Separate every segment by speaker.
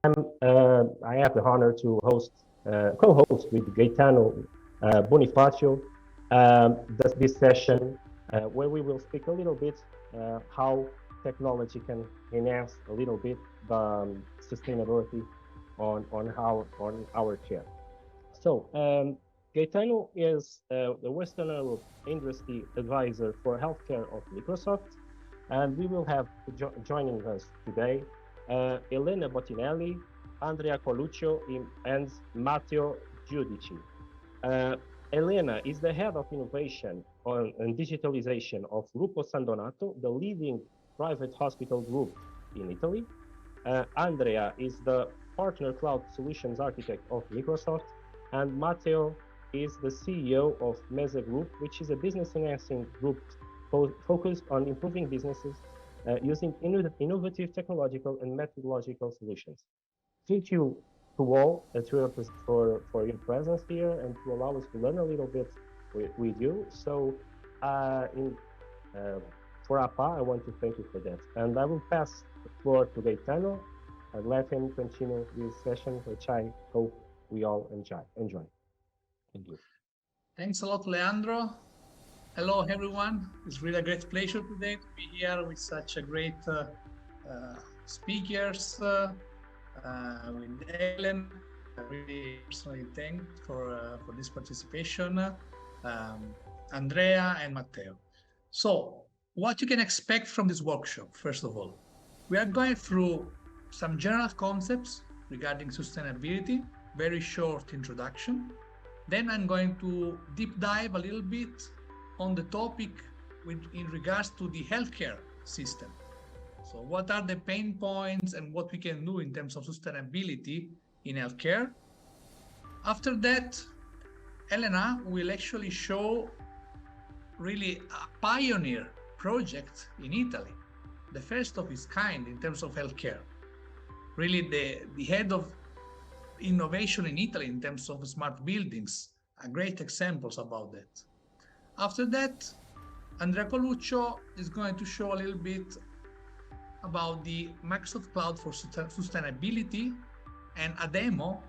Speaker 1: I have the honor to co-host with Gaetano Bonifacio this session where we will speak a little bit how technology can enhance a little bit the sustainability on our care. So Gaetano is the Western Europe Industry Advisor for Healthcare of Microsoft, and we will have joining us today Elena Bottinelli, Andrea Coluccio, and Matteo Giudici. Uh, Elena is the head of innovation and digitalization of Gruppo San Donato, the leading private hospital group in Italy. Andrea is the partner cloud solutions architect of Microsoft, and Matteo is the CEO of Mesa Group, which is a business enhancing group focused on improving businesses using innovative technological and methodological solutions. Thank you to all for your presence here and to allow us to learn a little bit with you. So in for APAH, I want to thank you for that. And I will pass the floor to Gaetano and let him continue this session, which I hope we all enjoy. Thank you.
Speaker 2: Thanks a lot, Leandro. Hello, everyone. It's really a great pleasure today to be here with such a great speakers, with Ellen. I really personally thank for this participation, Andrea and Matteo. So, what you can expect from this workshop, first of all, we are going through some general concepts regarding sustainability, very short introduction. Then I'm going to deep dive a little bit on the topic in regards to the healthcare system. So what are the pain points and what we can do in terms of sustainability in healthcare? After that, Elena will actually show really a pioneer project in Italy, the first of its kind in terms of healthcare. Really the head of innovation in Italy in terms of smart buildings, great examples about that. After that, Andrea Coluccio is going to show a little bit about the Microsoft Cloud for Sustainability and a demo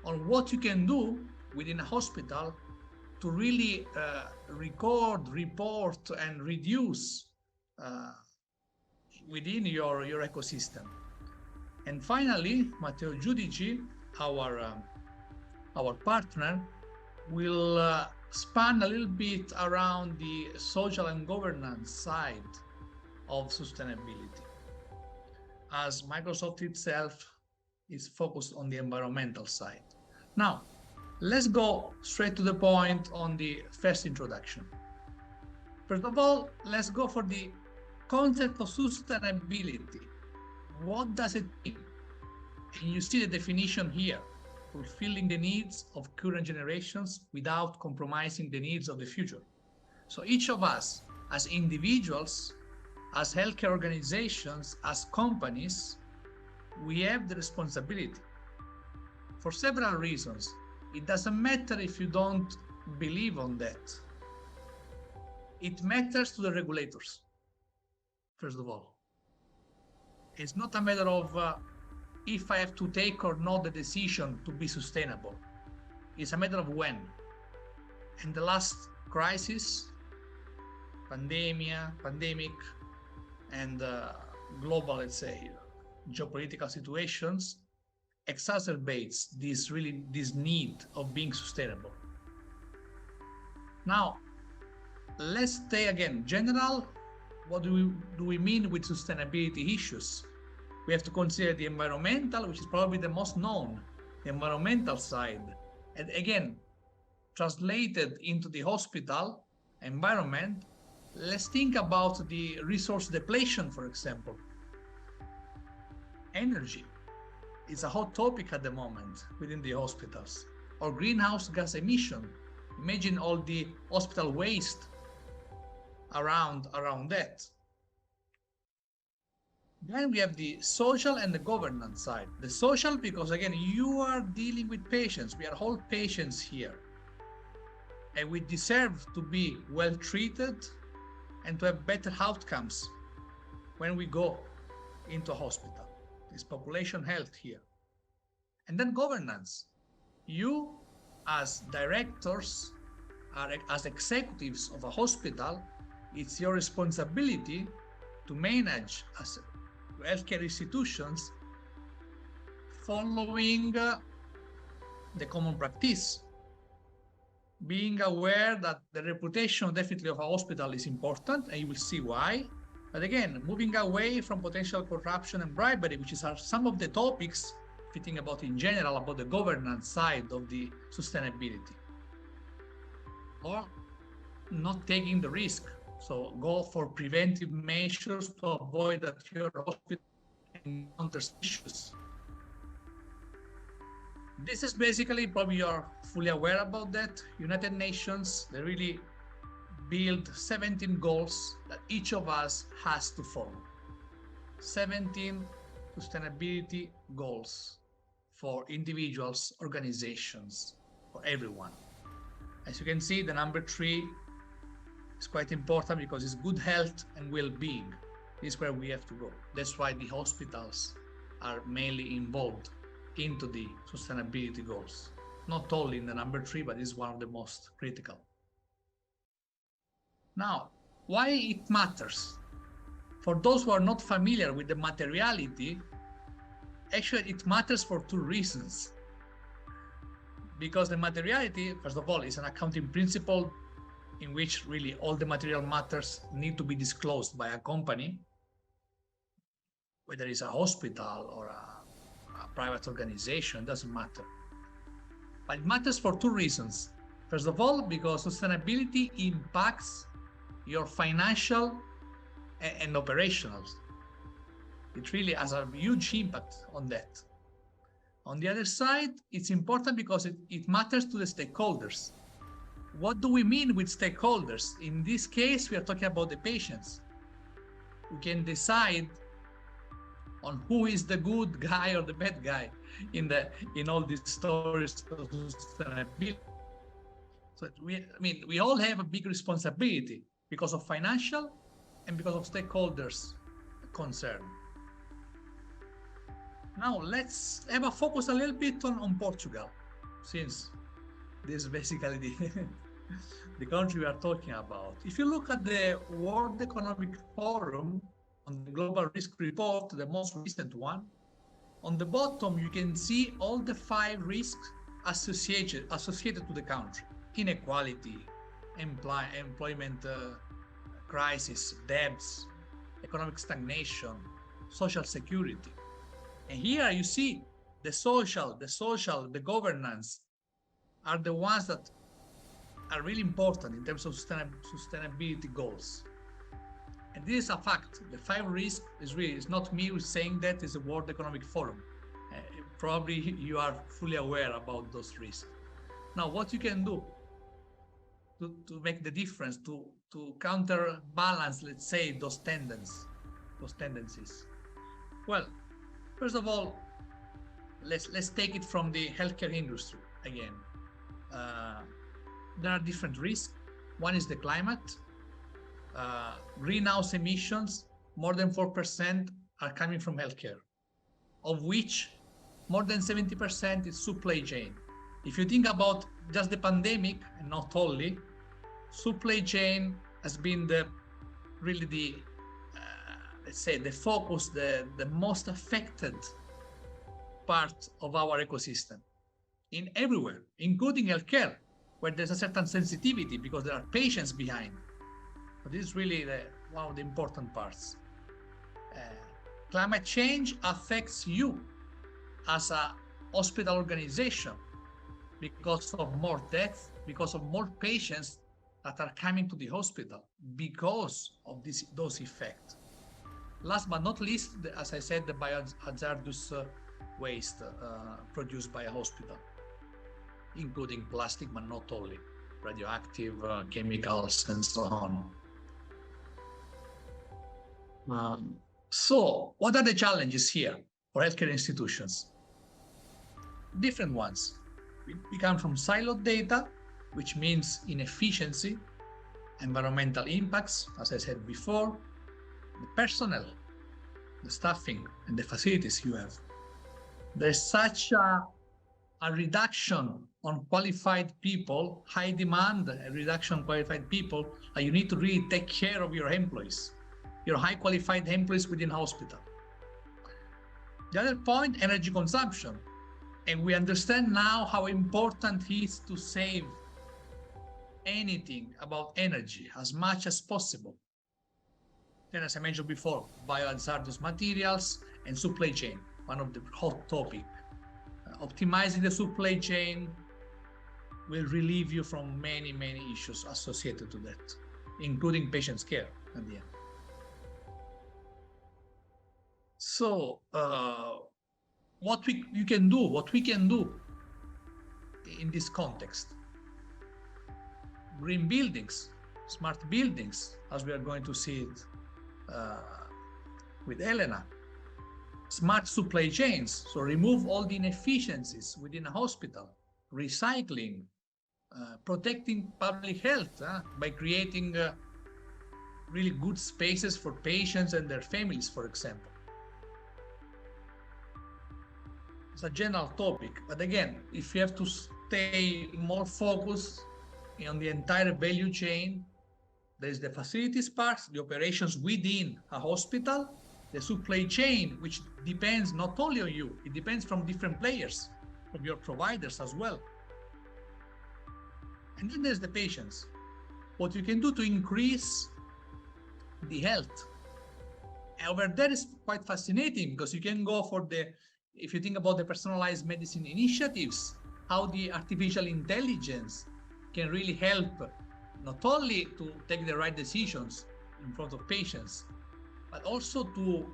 Speaker 2: on what you can do within a hospital to really record, report, and reduce within your ecosystem. And finally, Matteo Giudici, our partner, will span a little bit around the social and governance side of sustainability, as Microsoft itself is focused on the environmental side. Now, let's go straight to the point on the first introduction. First of all, let's go for the concept of sustainability. What does it mean? And you see the definition here: fulfilling the needs of current generations without compromising the needs of the future. So each of us, as individuals, as healthcare organizations, as companies, we have the responsibility for several reasons. It doesn't matter if you don't believe on that. It matters to the regulators, first of all. It's not a matter of if I have to take or not the decision to be sustainable. It's a matter of when. And the last crisis, pandemic, and global, let's say, geopolitical situations exacerbates this need of being sustainable. Now, let's stay again general. What do we mean with sustainability issues? We have to consider the environmental, which is probably the most known, the environmental side. And again, translated into the hospital environment, let's think about the resource depletion, for example. Energy is a hot topic at the moment within the hospitals. Or greenhouse gas emission. Imagine all the hospital waste around that. Then we have the social and the governance side. The social, because again, you are dealing with patients. We are all patients here. And we deserve to be well treated and to have better outcomes when we go into a hospital. It's population health here. And then governance. You, as directors, as executives of a hospital, it's your responsibility to manage as healthcare institutions following the common practice, being aware that the reputation definitely of a hospital is important, and you will see why. But again, moving away from potential corruption and bribery, which are some of the topics, if you think about in general, about the governance side of the sustainability. Or not taking the risk. So go for preventive measures to avoid that your hospital encounters issues. This is basically, probably you're fully aware about that. United Nations, they really build 17 goals that each of us has to follow. 17 sustainability goals for individuals, organizations, for everyone. As you can see, the number 3 is quite important because it's good health and well-being. This is where we have to go. That's why the hospitals are mainly involved into the sustainability goals. Not only in the number 3, but it's one of the most critical. Now, why it matters? For those who are not familiar with the materiality, actually it matters for 2 reasons. Because the materiality, first of all, is an accounting principle in which really all the material matters need to be disclosed by a company, whether it's a hospital or a private organization, doesn't matter. But it matters for 2 reasons. First of all, because sustainability impacts your financial and operational. It really has a huge impact on that. On the other side, it's important because it matters to the stakeholders. What do we mean with stakeholders? In this case, we are talking about the patients. We can decide on who is the good guy or the bad guy in all these stories of sustainability. So we all have a big responsibility because of financial and because of stakeholders' concern. Now let's have a focus a little bit on Portugal, since this is basically the country we are talking about. If you look at the World Economic Forum on the Global Risk Report, the most recent one, on the bottom you can see all the 5 risks associated to the country: inequality, employment crisis, debts, economic stagnation, social security. And here you see the social, the governance are the ones that are really important in terms of sustainability goals. And this is a fact. The 5 risks is not me who's saying that, is the World Economic Forum. Probably you are fully aware about those risks. Now, what you can do to make the difference, to counterbalance, let's say, those tendencies. Well, first of all, let's take it from the healthcare industry again. There are different risks. One is the climate. Greenhouse emissions, more than 4% are coming from healthcare, of which more than 70% is supply chain. If you think about just the pandemic, and not only, supply chain has been let's say, the focus, the most affected part of our ecosystem in everywhere, including healthcare, where there's a certain sensitivity because there are patients behind. But this is really one of the important parts. Climate change affects you as a hospital organization because of more deaths, because of more patients that are coming to the hospital because of those effects. Last but not least, as I said, the biohazardous waste produced by a hospital, including plastic, but not only, radioactive chemicals and so on. So what are the challenges here for healthcare institutions? Different ones. We come from siloed data, which means inefficiency, environmental impacts, as I said before, the personnel, the staffing, and the facilities you have. There's such a a reduction on qualified people, high demand, a reduction on qualified people, you need to really take care of your employees, your high qualified employees within hospital. The other point, energy consumption. And we understand now how important it is to save anything about energy as much as possible. Then, as I mentioned before, biohazardous materials and supply chain, one of the hot topic. Optimizing the supply chain will relieve you from many, many issues associated to that, including patient's care at the end. So, what we can do in this context. Green buildings, smart buildings, as we are going to see it with Elena. Smart supply chains, so remove all the inefficiencies within a hospital, recycling, protecting public health by creating really good spaces for patients and their families, for example. It's a general topic, but again, if you have to stay more focused on the entire value chain, there's the facilities part, the operations within a hospital, the supply chain, which depends not only on you, it depends from different players, from your providers as well. And then there's the patients. What you can do to increase the health. And over there is quite fascinating because you can go for the, if you think about the personalized medicine initiatives, how the artificial intelligence can really help not only to take the right decisions in front of patients, but also to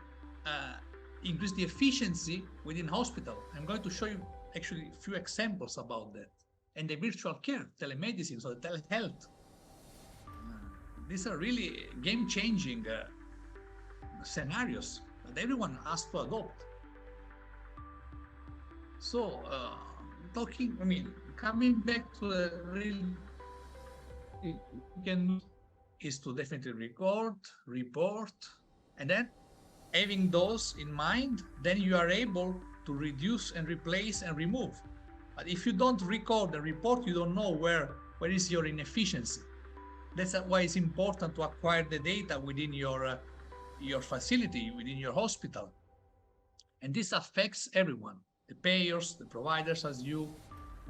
Speaker 2: increase the efficiency within hospital. I'm going to show you actually a few examples about that. And the virtual care, telemedicine, so the telehealth. These are really game-changing scenarios that everyone has to adopt. So, coming back to the real, you can is to definitely record, report, and then having those in mind, then you are able to reduce and replace and remove. But if you don't record and report, you don't know where is your inefficiency. That's why it's important to acquire the data within your facility, within your hospital. And this affects everyone, the payers, the providers as you,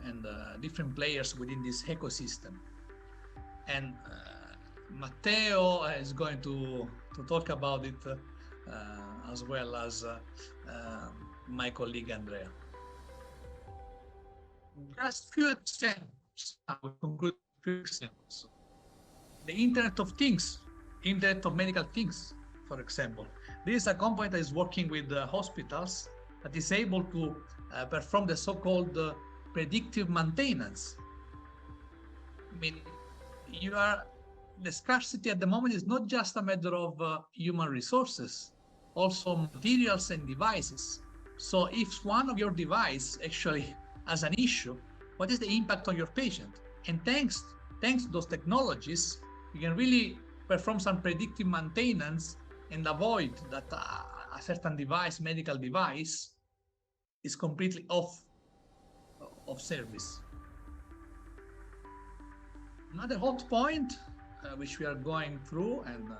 Speaker 2: and different players within this ecosystem. And Matteo is going to talk about it as well as my colleague Andrea. Just a few examples. I will conclude with a few examples. The Internet of Things, Internet of Medical Things, for example. This is a company that is working with hospitals that is able to perform the so-called predictive maintenance. I mean, the scarcity at the moment is not just a matter of human resources, also materials and devices. So if one of your device actually has an issue, what is the impact on your patient? And thanks to those technologies, you can really perform some predictive maintenance and avoid that a certain device, medical device, is completely off service. Another hot point, which we are going through, and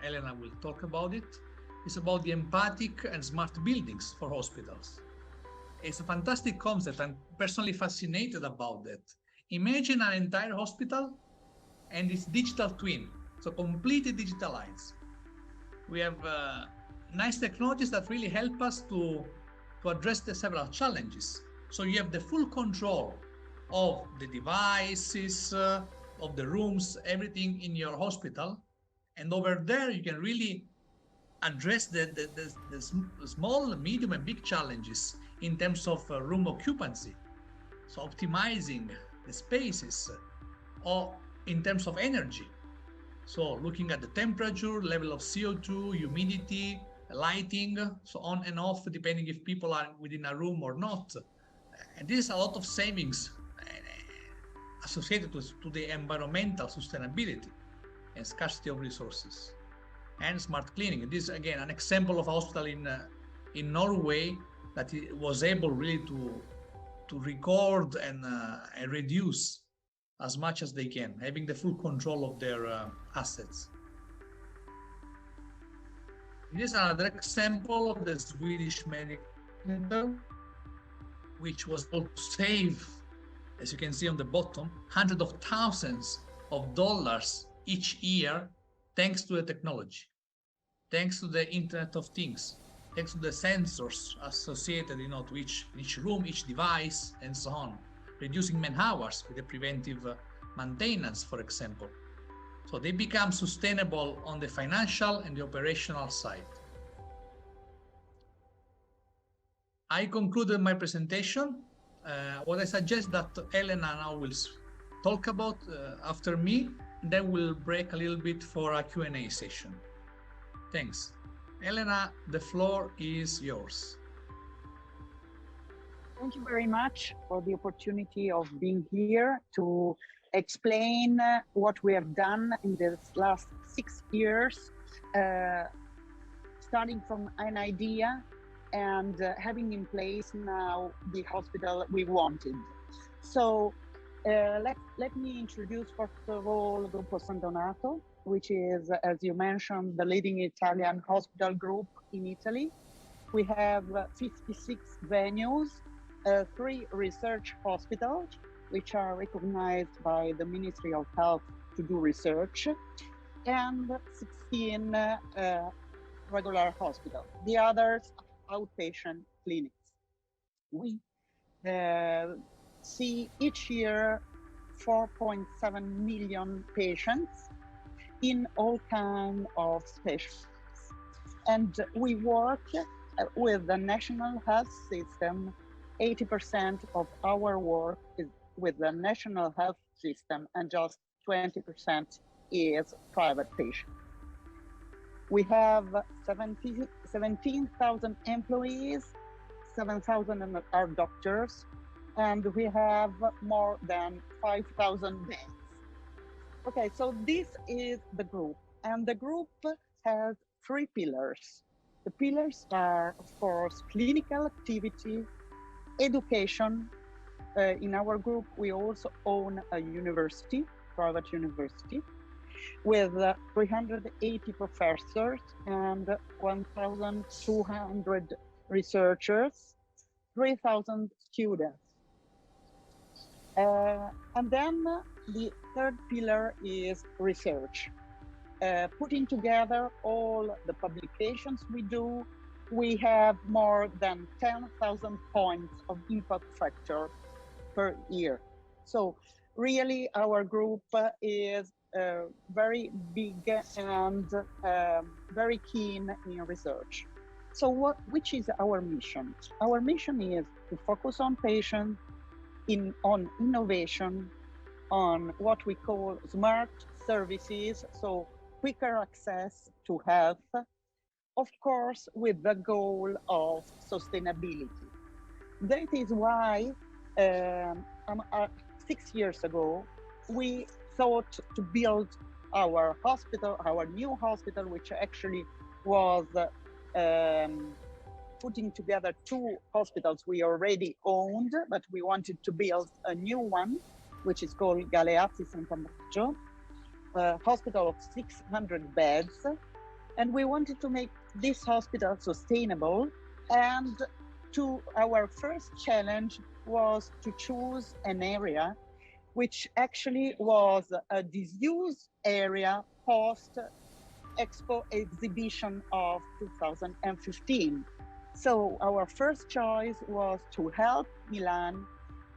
Speaker 2: Elena will talk about it, is about the empathic and smart buildings for hospitals. It's a fantastic concept. I'm personally fascinated about that. Imagine an entire hospital and its digital twin, so completely digitalized. We have nice technologies that really help us to address the several challenges. So you have the full control of the devices, of the rooms, everything in your hospital. And over there, you can really address the small, medium, and big challenges in terms of room occupancy. So optimizing the spaces, or in terms of energy. So looking at the temperature, level of CO2, humidity, lighting, so on and off, depending if people are within a room or not. And this is a lot of savings associated to the environmental sustainability and scarcity of resources. And smart cleaning. This is, again, an example of a hospital in Norway that was able really to to record and reduce as much as they can, having the full control of their assets. This is another example of the Swedish Medical Center, which was able to save, as you can see on the bottom, hundreds of thousands of dollars each year, thanks to the technology, thanks to the Internet of Things, thanks to the sensors associated, to each room, each device, and so on, reducing man hours with the preventive maintenance, for example. So they become sustainable on the financial and the operational side. I concluded my presentation. What I suggest that Elena now will talk about after me, and then we'll break a little bit for a Q&A session. Thanks. Elena, the floor is yours.
Speaker 3: Thank you very much for the opportunity of being here to explain what we have done in the last 6 years, starting from an idea and having in place now the hospital we wanted. So let me introduce first of all Gruppo San Donato, which is, as you mentioned, the leading Italian hospital group in Italy. We have 56 venues, 3 research hospitals, which are recognized by the Ministry of Health to do research, and 16 regular hospitals. The others are outpatient clinics. We see each year 4.7 million patients in all kinds of specialties. And we work with the national health system. 80% of our work is with the national health system, and just 20% is private patients. We have 17,000 employees, 7,000 are doctors, and we have more than 5,000 beds. Okay, so this is the group, and the group has 3 pillars. The pillars are, of course, clinical activity, education. In our group, we also own a university, private university, with 380 professors and 1,200 researchers, 3,000 students. And then the third pillar is research. Putting together all the publications we do, we have more than 10,000 points of impact factor per year. So really our group is very big and very keen in research. So which is our mission? Our mission is to focus on patients, on innovation, on what we call smart services, so quicker access to health, of course, with the goal of sustainability. That is why 6 years ago, we thought to build our hospital, our new hospital, which actually was putting together 2 hospitals we already owned, but we wanted to build a new one, which is called Galeazzi Sant'Ambrogio, a hospital of 600 beds. And we wanted to make this hospital sustainable. And our first challenge was to choose an area which actually was a disused area post Expo exhibition of 2015. So our first choice was to help Milan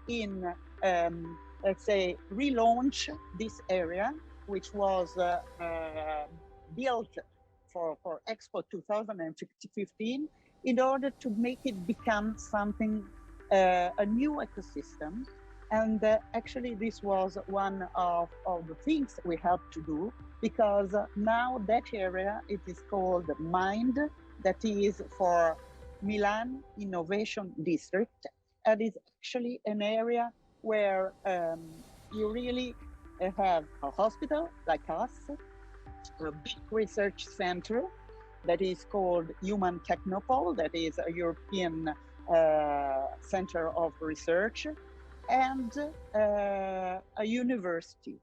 Speaker 3: in, let's say, relaunch this area, which was built for Expo 2015, in order to make it become something, a new ecosystem. And actually this was one of the things we helped to do, because now that area, it is called MIND, that is for Milan Innovation District, and it's actually an area where you really have a hospital like us, a big research center that is called Human Technopole, that is a European center of research, and a university.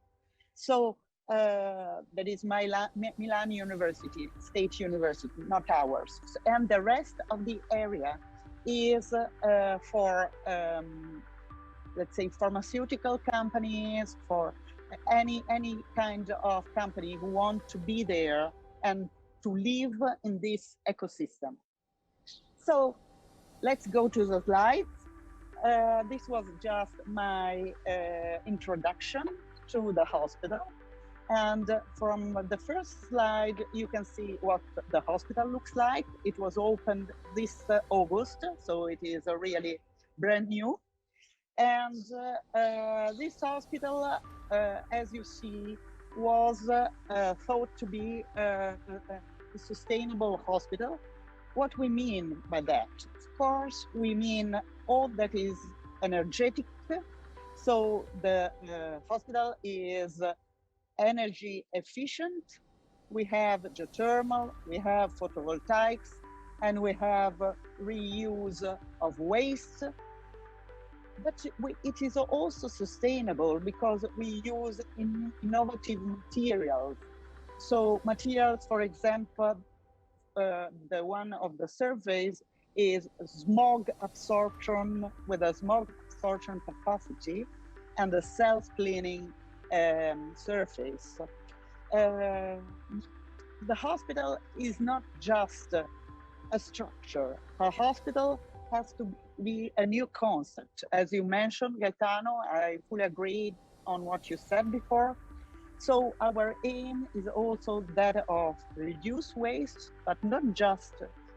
Speaker 3: So that is Milan University, State University, not ours. And the rest of the area is for, let's say, pharmaceutical companies, for any kind of company who want to be there and to live in this ecosystem. So let's go to the slides. This was just my introduction to the hospital. And from the first slide, you can see what the hospital looks like. It was opened this August, so it is really brand new. And this hospital, as you see, was thought to be a sustainable hospital. What we mean by that? Of course, we mean all that is energetic. So the hospital is energy efficient. We have geothermal, we have photovoltaics, and we have reuse of waste. But it is also sustainable because we use innovative materials. So materials, for example, the one of the surveys is smog absorption with a smog absorption capacity and a self-cleaning surface. The hospital is not just a structure. A hospital has to be a new concept. As you mentioned, Gaetano, I fully agree on what you said before. So our aim is also that of reduce waste, but not just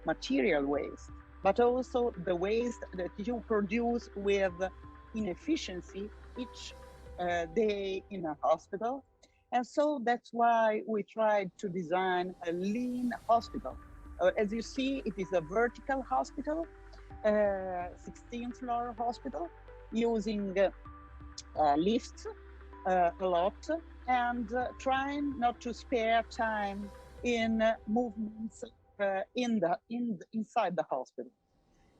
Speaker 3: material waste, but also the waste that you produce with inefficiency each day in a hospital. And so that's why we tried to design a lean hospital. As you see, it is a vertical hospital, 16th floor hospital, using lifts a lot, and trying not to spare time in movements inside the hospital.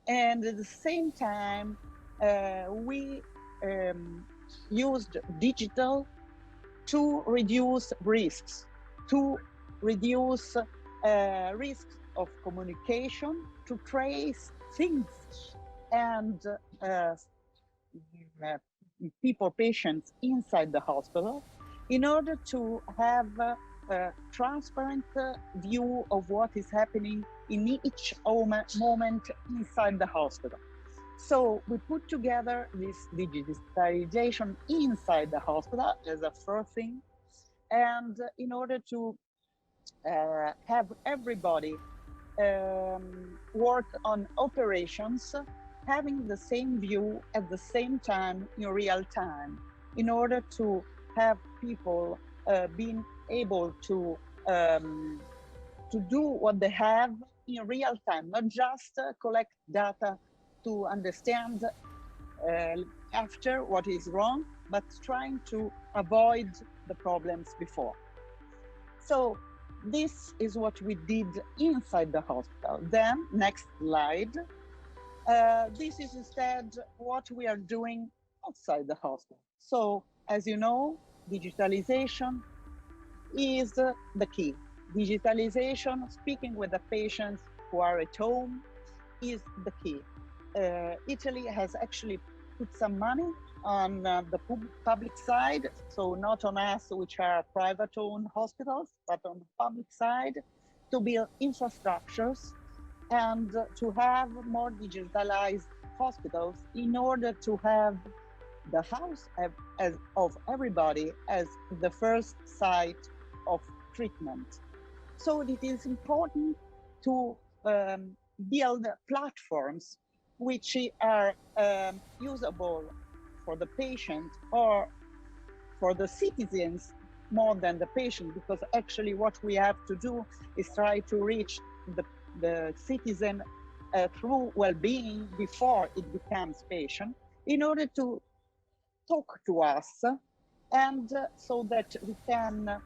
Speaker 3: And at the same time, we used digital to reduce risks, to reduce risks of communication, to trace things and people, patients inside the hospital, in order to have a transparent view of what is happening in each moment inside the hospital. So we put together this digitalization inside the hospital as a first thing. And in order to have everybody work on operations, having the same view at the same time in real time, in order to have people being able to do what they have in real time, not just collect data to understand after what is wrong, but trying to avoid the problems before. So this is what we did inside the hospital. Then, next slide. This is instead what we are doing outside the hospital. So, as you know, digitalization is the key. Digitalization, speaking with the patients who are at home, is the key. Italy has actually put some money on the public side, so not on us, which are private-owned hospitals, but on the public side, to build infrastructures and to have more digitalized hospitals in order to have the house of everybody as the first site of treatment. So it is important to build platforms which are usable for the patient or for the citizens more than the patient, because actually what we have to do is try to reach the citizen through well-being before it becomes patient, in order to talk to us, and so that we can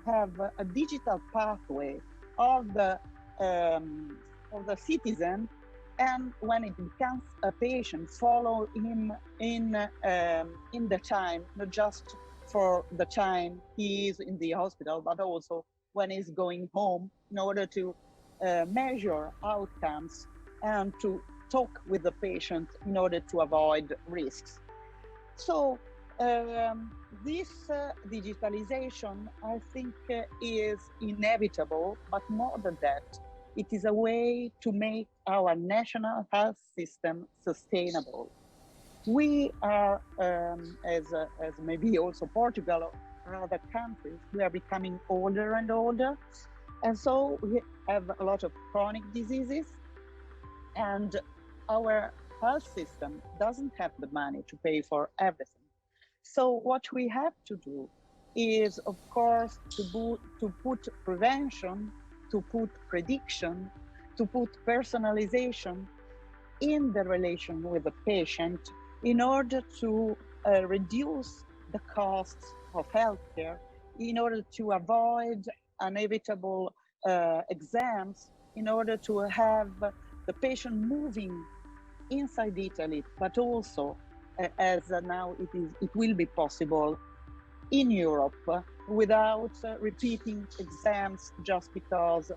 Speaker 3: have a digital pathway of the citizen And when it becomes a patient, follow him in the time, not just for the time he is in the hospital, but also when he's going home, in order to measure outcomes and to talk with the patient in order to avoid risks. So this digitalization, I think, is inevitable, but more than that, it is a way to make our national health system sustainable. We are, as maybe also Portugal or other countries, we are becoming older and older. And so we have a lot of chronic diseases, and our health system doesn't have the money to pay for everything. So what we have to do is, of course, to put prevention, to put prediction, to put personalization in the relation with the patient in order to reduce the costs of healthcare, in order to avoid inevitable exams, in order to have the patient moving inside Italy, but also as now it will be possible in Europe without repeating exams just because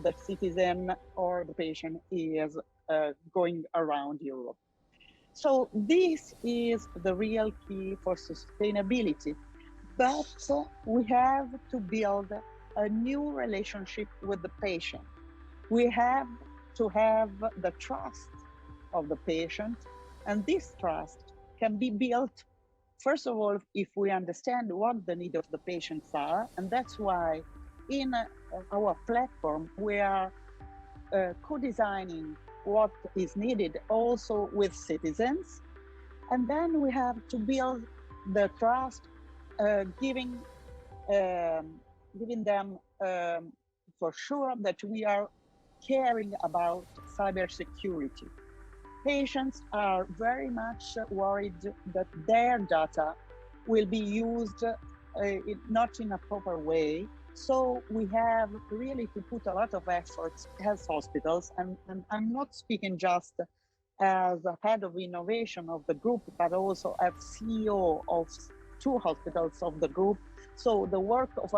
Speaker 3: the citizen or the patient is going around Europe. So this is the real key for sustainability. But we have to build a new relationship with the patient. We have to have the trust of the patient, and this trust can be built, first of all, if we understand what the need of the patients are, and that's why in our platform we are co-designing what is needed also with citizens. And then we have to build the trust, giving them for sure that we are caring about cybersecurity. Patients are very much worried that their data will be used not in a proper way. So we have really to put a lot of efforts as hospitals, and I'm not speaking just as a head of innovation of the group, but also as CEO of two hospitals of the group. So the work of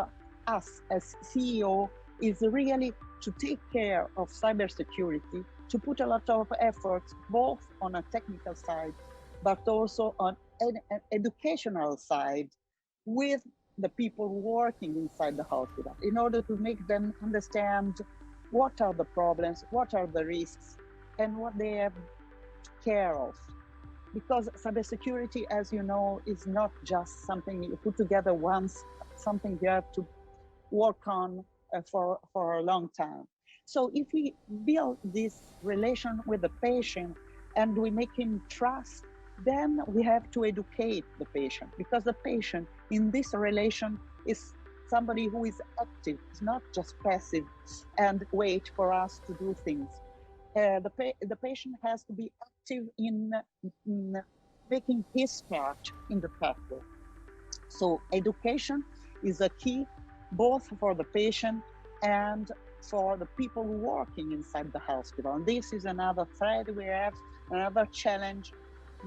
Speaker 3: us as CEO is really to take care of cybersecurity, to put a lot of efforts both on a technical side, but also on an educational side with the people working inside the hospital in order to make them understand what are the problems, what are the risks, and what they have care of. Because cybersecurity, as you know, is not just something you put together once, something you have to work on for a long time. So if we build this relation with the patient and we make him trust, then we have to educate the patient, because the patient in this relation is somebody who is active, is not just passive and wait for us to do things. The patient has to be active in making his part in the pathway. So education is a key both for the patient and for the people working inside the hospital. And this is another thread we have, another challenge,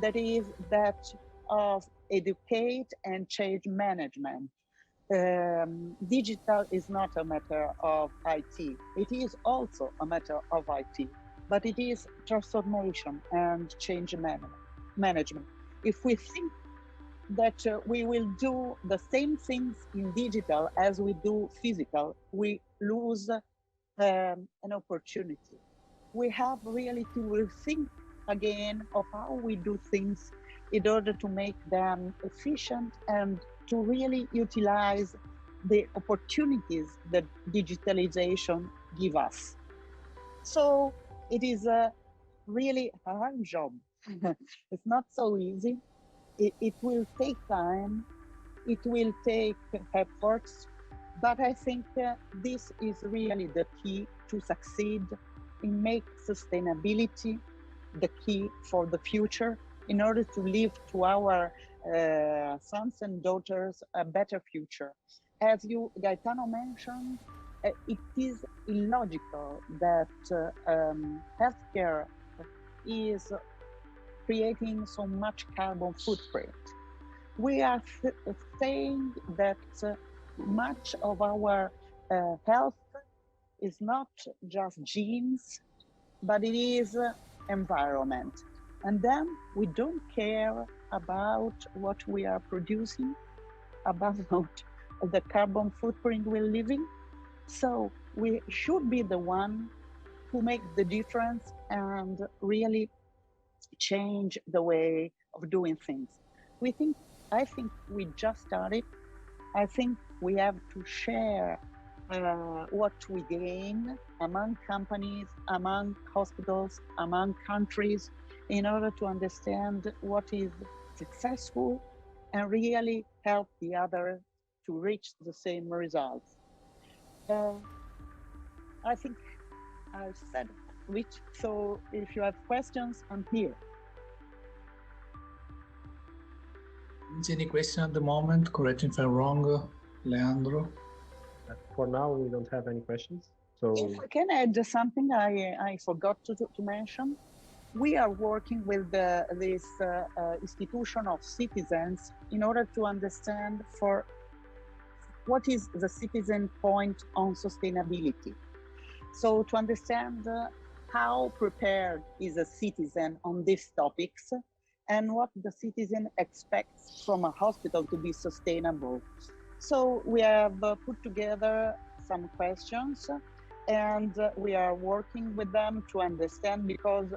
Speaker 3: that is that of educate and change management. Digital is not a matter of IT. It is also a matter of IT, but it is transformation and change management. If we think that we will do the same things in digital as we do physical, we lose an opportunity. We have really to rethink again of how we do things in order to make them efficient and to really utilize the opportunities that digitalization give us. So it is a really hard job. It's not so easy. It will take time, it will take efforts, but I think this is really the key to succeed in make sustainability the key for the future in order to leave to our sons and daughters a better future. As you, Gaetano, mentioned, it is illogical that healthcare is creating so much carbon footprint. We are saying that much of our health is not just genes, but it is environment. And then we don't care about what we are producing, about the carbon footprint we're leaving. So we should be the one who make the difference and really change the way of doing things. I think we just started. I think we have to share what we gain among companies, among hospitals, among countries, in order to understand what is successful and really help the other to reach the same results. I think I've said it, so if you have questions, I'm here.
Speaker 2: Any question at the moment? Correct me if I'm wrong, Leandro.
Speaker 1: For now, we don't have any questions. So
Speaker 3: if I can add something I forgot to mention, we are working with this institution of citizens in order to understand for what is the citizen point on sustainability. So to understand how prepared is a citizen on these topics and what the citizen expects from a hospital to be sustainable. So we have put together some questions and we are working with them to understand, because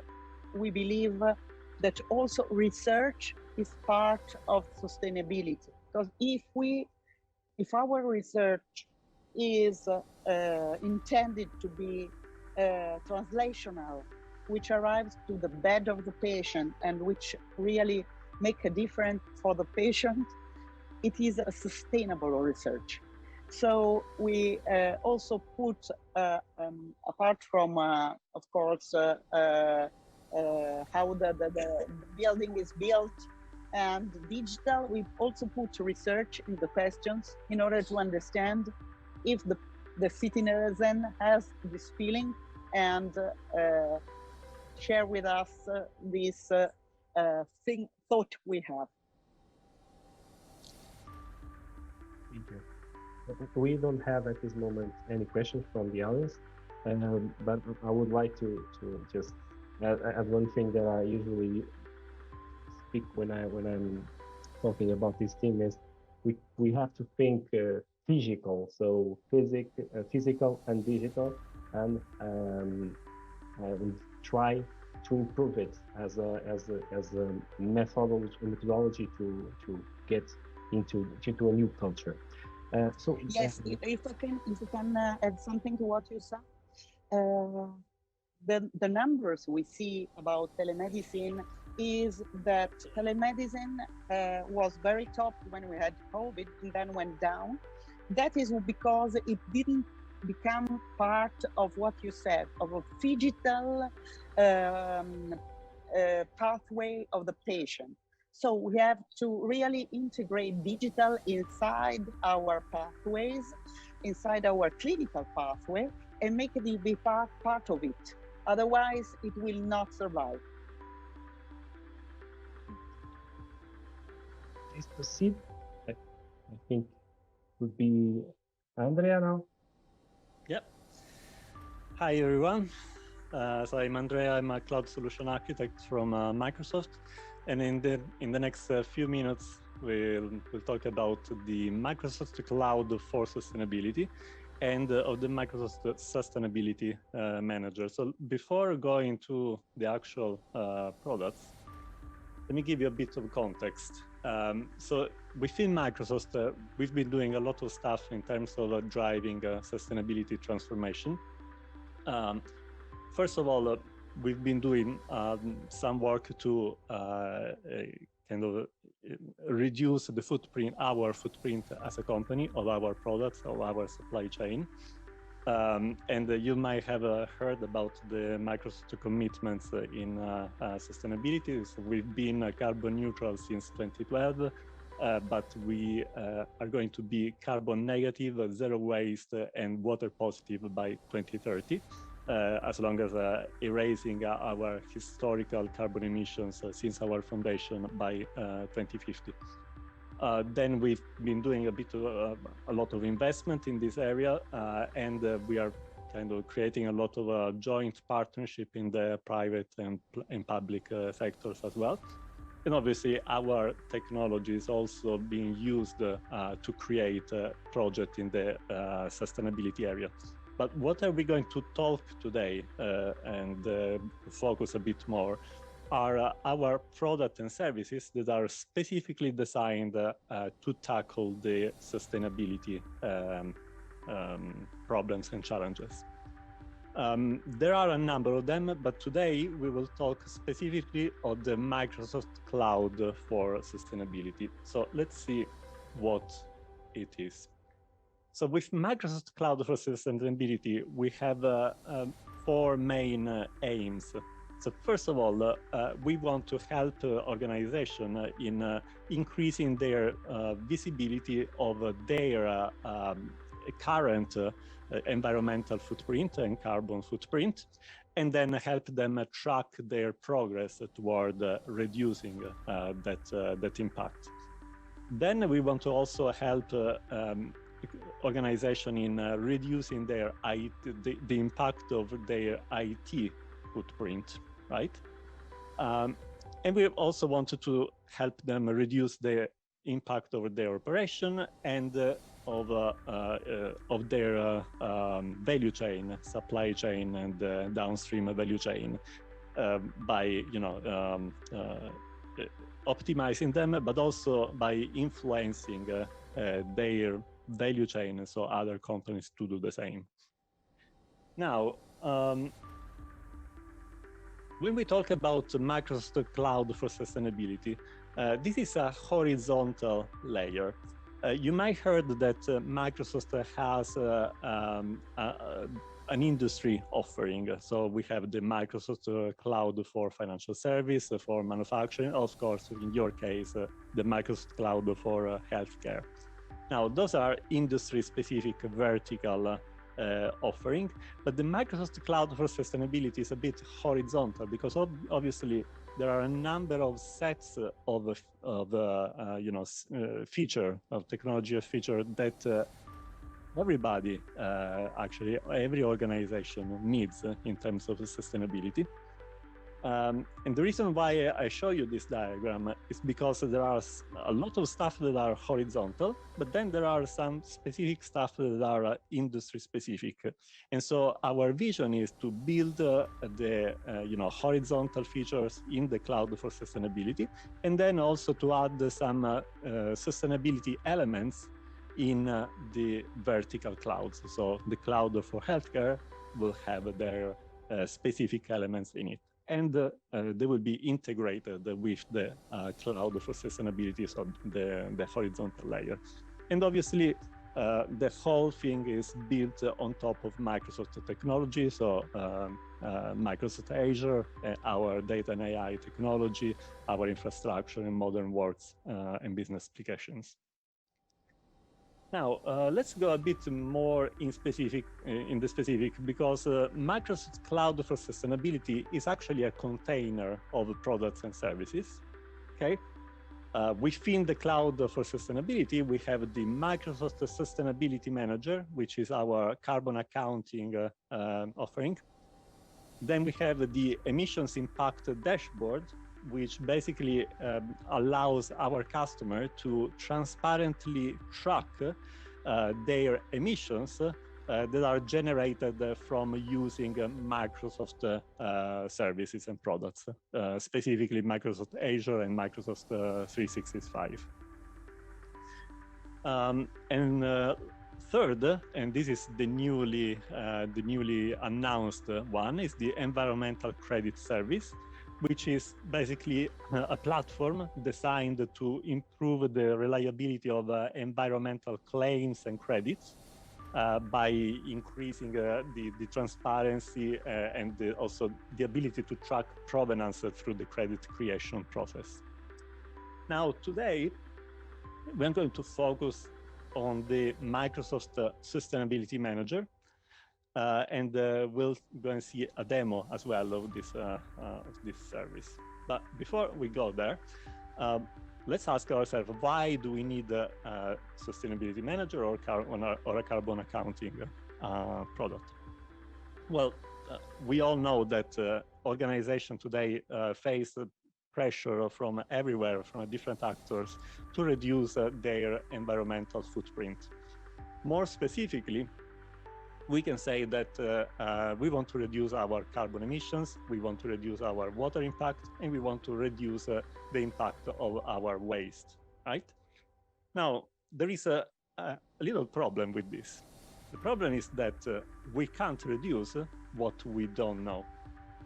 Speaker 3: we believe that also research is part of sustainability. Because if our research is intended to be translational, which arrives to the bed of the patient and which really make a difference for the patient, it is a sustainable research. So we also put, apart from, of course, how the building is built and digital, we also put research in the questions in order to understand if the citizen has this feeling and share with us this thought we have.
Speaker 1: thank you. We don't have at this moment any questions from the audience, but I would like to just add one thing that I usually speak when I'm talking about this theme is we have to think physical, so physical and digital, and try to improve it as a methodology to get into a new culture. So
Speaker 3: yes, if I can add something to what you said, the numbers we see about telemedicine is that telemedicine was very top when we had COVID and then went down. That is because it didn't become part of what you said, of a digital pathway of the patient. So we have to really integrate digital inside our pathways, inside our clinical pathway, and make it be part of it. Otherwise, it will not survive.
Speaker 1: please proceed. I think would be Andrea now.
Speaker 4: Yep. Hi, everyone. So I'm Andrea. I'm a cloud solution architect from Microsoft. And in the next few minutes, we'll talk about the Microsoft Cloud for Sustainability and of the Microsoft Sustainability Manager. So before going to the actual products, let me give you a bit of context. So within Microsoft, we've been doing a lot of stuff in terms of driving sustainability transformation. First of all, we've been doing some work to kind of reduce the footprint, our footprint as a company of our products, of our supply chain. And you might have heard about the Microsoft commitments in sustainability. So we've been carbon neutral since 2012, but we are going to be carbon negative, zero waste, and water positive by 2030. as long as erasing our historical carbon emissions since our foundation by 2050. Then we've been doing a lot of investment in this area, and we are kind of creating a lot of joint partnership in the private and public sectors as well. And obviously, our technology is also being used to create a project in the sustainability area. But what are we going to talk today and focus a bit more are our products and services that are specifically designed to tackle the sustainability problems and challenges. There are a number of them, but today we will talk specifically of the Microsoft Cloud for Sustainability. So let's see what it is. So with Microsoft Cloud for Sustainability, we have 4 main aims. So first of all, we want to help organizations in increasing their visibility of their current environmental footprint and carbon footprint, and then help them track their progress toward reducing that impact. Then we want to also help organization in reducing their the impact of their IT footprint, right? And we also wanted to help them reduce the impact of their operation and of their value chain, supply chain, and downstream value chain by optimizing them, but also by influencing their value chain, so other companies to do the same. Now, when we talk about Microsoft Cloud for Sustainability, this is a horizontal layer. You might heard that Microsoft has an industry offering. So we have the Microsoft Cloud for financial service, for manufacturing, of course, in your case, the Microsoft Cloud for healthcare. Now, those are industry-specific vertical offering, but the Microsoft Cloud for Sustainability is a bit horizontal because obviously there are a number of sets of technology feature that everybody, actually every organization needs in terms of sustainability. And the reason why I show you this diagram is because there are a lot of stuff that are horizontal, but then there are some specific stuff that are industry specific. And so our vision is to build the horizontal features in the cloud for sustainability, and then also to add some sustainability elements in the vertical clouds. So the cloud for healthcare will have their specific elements in it. And they will be integrated with the cloud for sustainability, so the horizontal layer. And obviously, the whole thing is built on top of Microsoft technology, so Microsoft Azure, our data and AI technology, our infrastructure and modern works and business applications. Now, let's go a bit more in the specific, because Microsoft Cloud for Sustainability is actually a container of products and services, okay? Within the Cloud for Sustainability, we have the Microsoft Sustainability Manager, which is our carbon accounting offering. Then we have the Emissions Impact Dashboard, which basically allows our customer to transparently track their emissions that are generated from using Microsoft services and products, specifically Microsoft Azure and Microsoft 365. And third, and this is the newly announced one, is the Environmental Credit Service, which is basically a platform designed to improve the reliability of environmental claims and credits by increasing the transparency and also the ability to track provenance through the credit creation process. Now, today, we're going to focus on the Microsoft Sustainability Manager. and we'll go and see a demo as well of this service. But before we go there, let's ask ourselves, why do we need a sustainability manager or a carbon accounting product? Well, we all know that organizations today face pressure from everywhere, from different actors, to reduce their environmental footprint. More specifically, we can say that we want to reduce our carbon emissions, we want to reduce our water impact, and we want to reduce the impact of our waste, right? Now, there is a little problem with this. The problem is that we can't reduce what we don't know.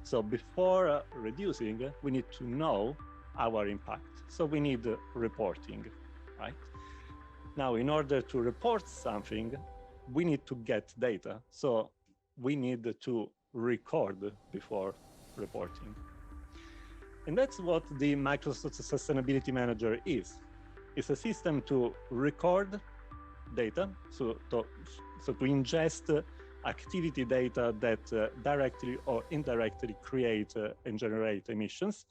Speaker 4: So before reducing, we need to know our impact. So we need reporting, right? Now, in order to report something, we need to get data. So we need to record before reporting. And that's what the Microsoft Sustainability Manager is. It's a system to record data, so to ingest activity data that directly or indirectly create and generate emissions,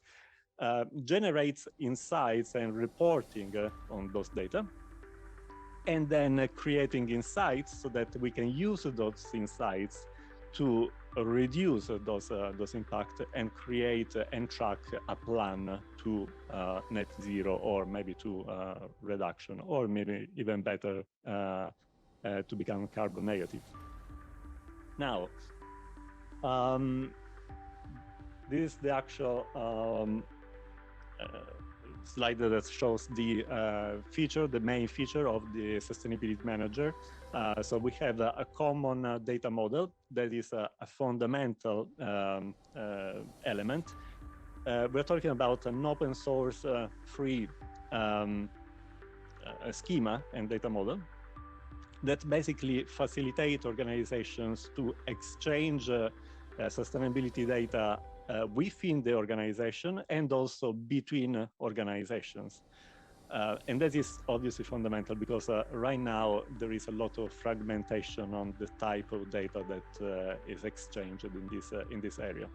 Speaker 4: generates insights and reporting on those data, and then creating insights so that we can use those insights to reduce those impacts and create and track a plan to net zero, or maybe to reduction, or maybe even better to become carbon negative. Now, this is the actual slide that shows the the main feature of the Sustainability Manager. So we have a common data model that is a fundamental element. We're talking about an open source free schema and data model that basically facilitate organizations to exchange sustainability data within the organization and also between organizations. And that is obviously fundamental because right now there is a lot of fragmentation on the type of data that is exchanged in this area.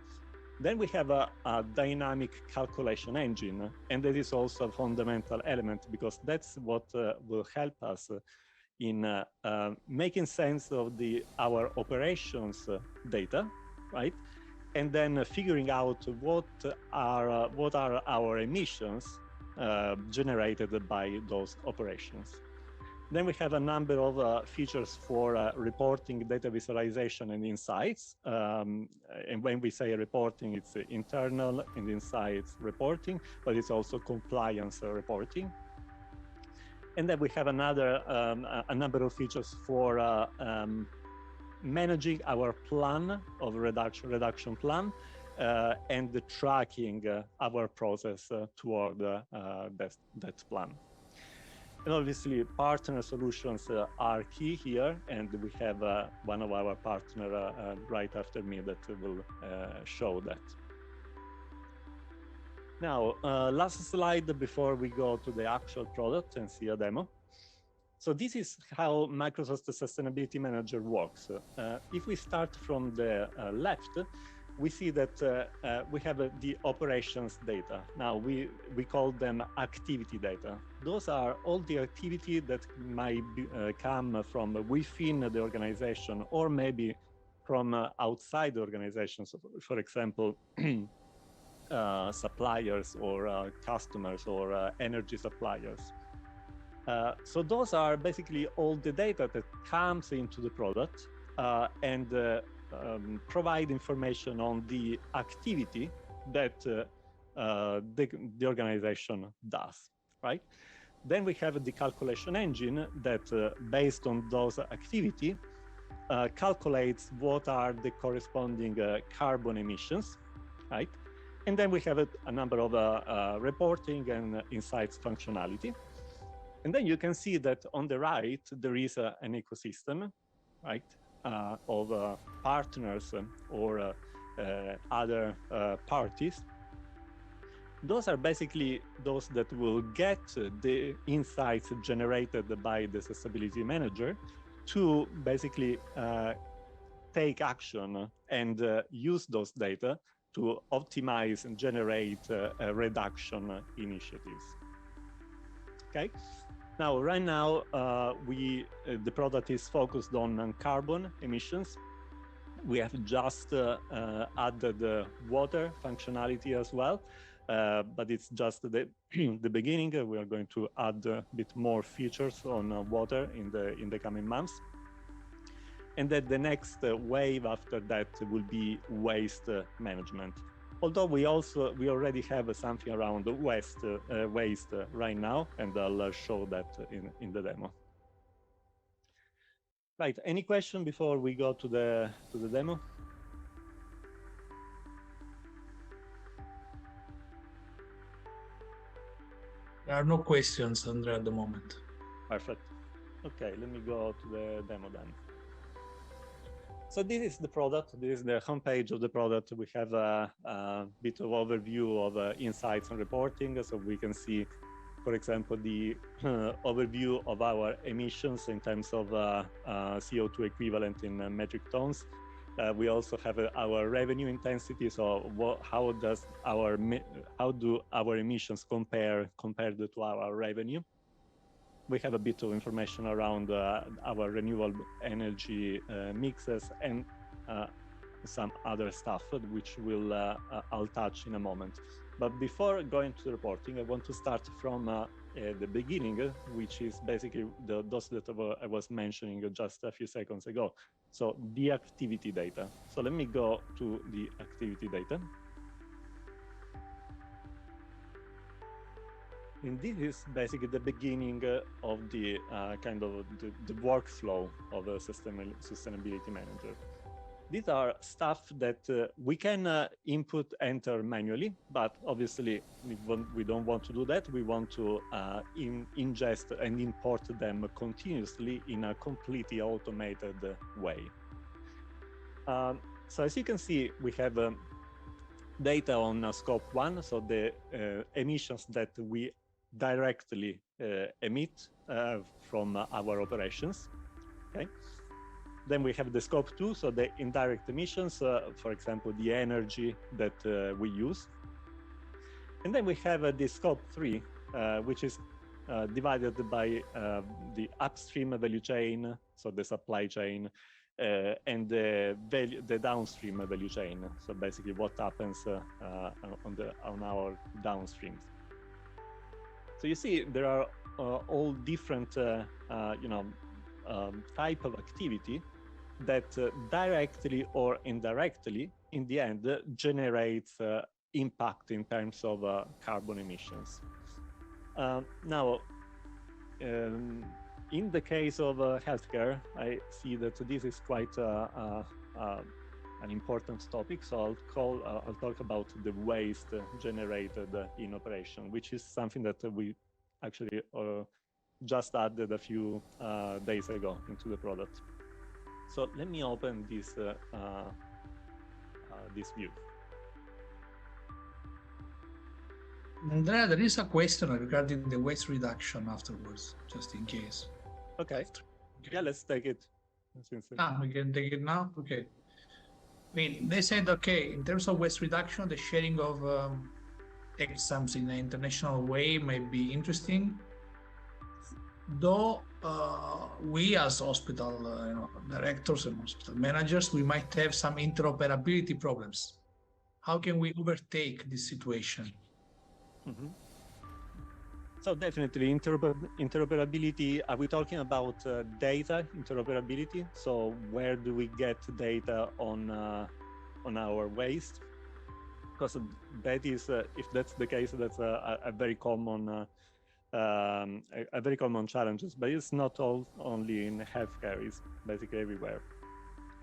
Speaker 4: Then we have a dynamic calculation engine, and that is also a fundamental element because that's what will help us in making sense of our operations data, right? And then figuring out what are our emissions generated by those operations. Then we have a number of features for reporting, data visualization, and insights. And when we say reporting, it's internal and insights reporting, but it's also compliance reporting. And then we have a number of features for managing our plan of reduction plan and the tracking our process toward that plan. And obviously, partner solutions are key here, and we have one of our partners right after me that will show that. Now, last slide before we go to the actual product and see a demo. So this is how Microsoft Sustainability Manager works. If we start from the left, we see that we have the operations data. Now, we call them activity data. Those are all the activity that might come from within the organization or maybe from outside the organization. So, for example, suppliers or customers or energy suppliers. So those are basically all the data that comes into the product and provide information on the activity that the organization does, right? Then we have the calculation engine that, based on those activity, calculates what are the corresponding carbon emissions, right? And then we have a number of reporting and insights functionality. And then you can see that on the right, there is an ecosystem, right, of partners or other parties. Those are basically those that will get the insights generated by the Sustainability Manager to basically take action and use those data to optimize and generate reduction initiatives. Okay. Now, right now, the product is focused on carbon emissions. We have just added water functionality as well, but it's just the beginning. We are going to add a bit more features on water in the coming months. And then the next wave after that will be waste management. Although we already have something around waste right now, and I'll show that in the demo. Right. Any question before we go to the demo?
Speaker 2: There are no questions, Andrea, at the moment.
Speaker 4: Perfect. Okay, let me go to the demo then. So this is the product. This is the homepage of the product. We have a bit of overview of insights and reporting, so we can see, for example, the overview of our emissions in terms of CO2 equivalent in metric tons. We also have our revenue intensity. So how do our emissions compared to our revenue? We have a bit of information around our renewable energy mixes and some other stuff, which I'll touch in a moment. But before going to the reporting, I want to start from the beginning, which is basically those that I was mentioning just a few seconds ago. So the activity data. So let me go to the activity data. And this is basically the beginning of the kind of the workflow of a sustainability manager. These are stuff that we can enter manually, but obviously we don't want to do that. We want to ingest and import them continuously in a completely automated way. So as you can see, we have data on scope 1, so the emissions that we directly emit from our operations. Okay. Then we have the scope 2, so the indirect emissions, for example, the energy that we use. And then we have the scope 3, which is divided by the upstream value chain, so the supply chain, and the downstream value chain. So basically, what happens on our downstreams. So you see, there are all different, type of activity that directly or indirectly, in the end, generates impact in terms of carbon emissions. Now, in the case of healthcare, I see that this is quite an important topic. So I'll talk about the waste generated in operation, which is something that we actually just added a few days ago into the product. So let me open this this view.
Speaker 2: Andrea, there is a question regarding the waste reduction afterwards, just in case.
Speaker 4: Okay. Yeah, let's take it.
Speaker 2: We can take it now? Okay. I mean, they said, okay, in terms of waste reduction, the sharing of exams in an international way might be interesting. Though we as hospital directors and hospital managers, we might have some interoperability problems. How can we overtake this situation?
Speaker 4: Mm-hmm. So definitely interoperability. Are we talking about data interoperability? So where do we get data on our waste? Because that is, if that's the case, that's a very common challenges. But it's not only in healthcare; it's basically everywhere.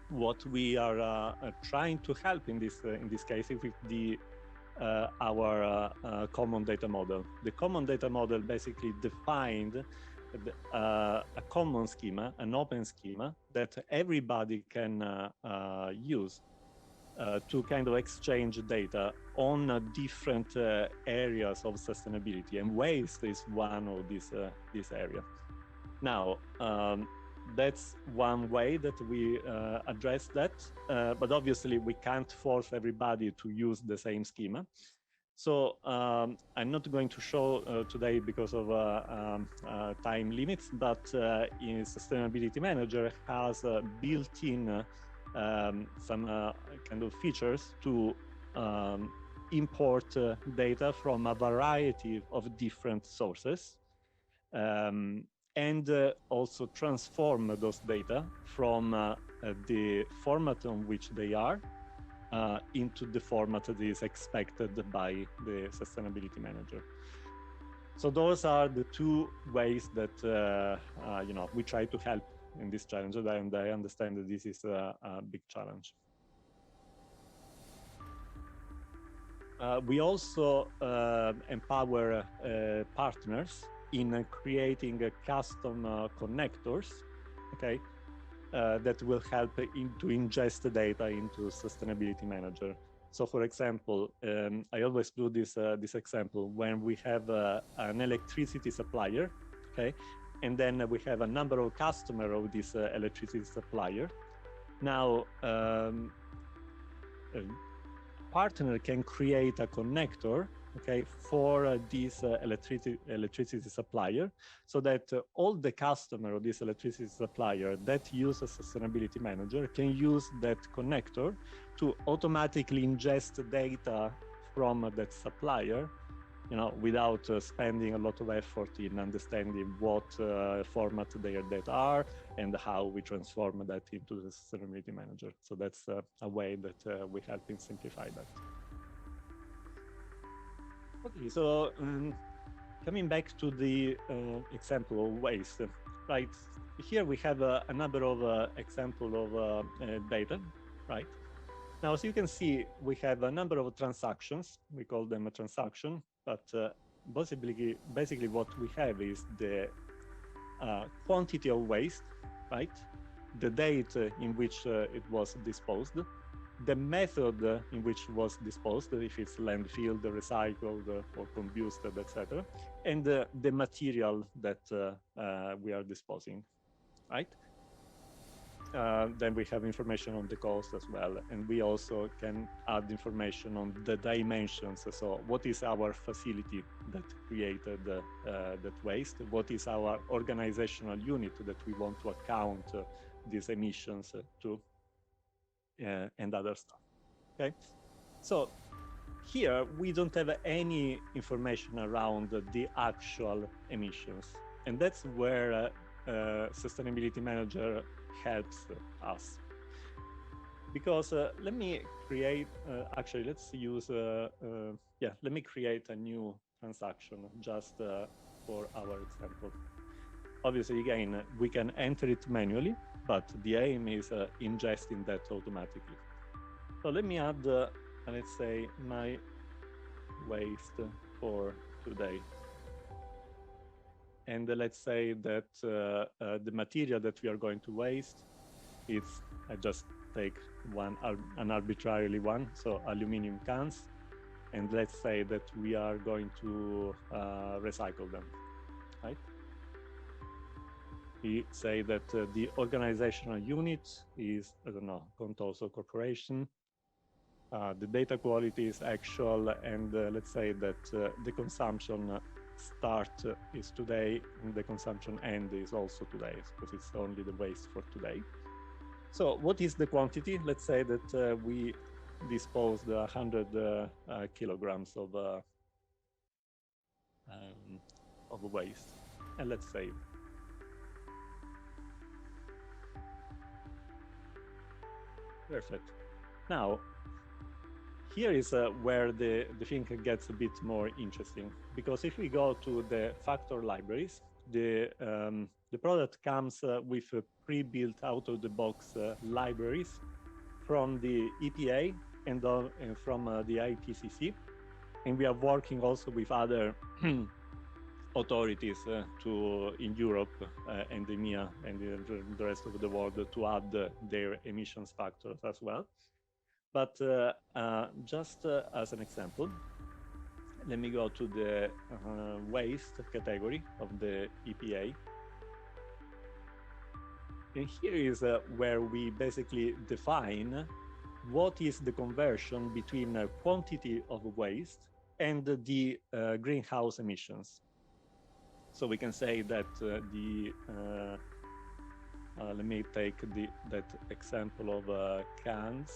Speaker 4: What we are trying to help in this case is with the our common data model. The common data model basically defined a common schema, an open schema that everybody can use to kind of exchange data on different areas of sustainability, and waste is one of these area. Now, that's one way that we address that, but obviously we can't force everybody to use the same schema. So I'm not going to show today because of time limits, but in Sustainability Manager has built-in some kind of features to import data from a variety of different sources, and also transform those data from the format on which they are into the format that is expected by the Sustainability Manager. So those are the two ways that we try to help in this challenge, and I understand that this is a big challenge. We also empower partners in creating custom connectors, okay, that will help to ingest the data into Sustainability Manager. So, for example, I always do this example when we have an electricity supplier, okay, and then we have a number of customers of this electricity supplier. Now, a partner can create a connector, okay, for this electricity supplier, so that all the customers of this electricity supplier that use a Sustainability Manager can use that connector to automatically ingest data from that supplier, without spending a lot of effort in understanding what format their data are and how we transform that into the Sustainability Manager. So that's a way that we help in simplify that. Okay, so coming back to the example of waste, right? Here we have a number of examples of data, right? Now, as you can see, we have a number of transactions. We call them a transaction, but basically what we have is the quantity of waste, right? The date in which it was disposed, the method in which it was disposed, if it's landfilled, recycled, or combusted, etc., and the material that we are disposing, right? Then we have information on the cost as well, and we also can add information on the dimensions. So what is our facility that created that waste? What is our organizational unit that we want to account these emissions to, and other stuff, okay? So here we don't have any information around the actual emissions, and that's where Sustainability Manager helps us. Because let me create, actually, let's use, let me create a new transaction just for our example. Obviously, again, we can enter it manually, but the aim is ingesting that automatically. So let me add, let's say, my waste for today. And let's say that the material that we are going to waste, I just take an arbitrarily one, so aluminum cans, and let's say that we are going to recycle them, right? We say that the organizational unit is, I don't know, Contoso Corporation. The data quality is actual, and let's say that the consumption start is today, and the consumption end is also today, because it's only the waste for today. So what is the quantity? Let's say that we disposed 100 kilograms of waste, and let's save. Perfect. Now, here is where the thing gets a bit more interesting, because if we go to the factor libraries, the product comes with pre-built out-of-the-box libraries from the EPA and from the IPCC, and we are working also with other authorities in Europe and EMEA and the rest of the world to add their emissions factors as well. But just as an example, let me go to the waste category of the EPA. And here is where we basically define what is the conversion between a quantity of waste and the greenhouse emissions. So we can say that let me take that example of cans.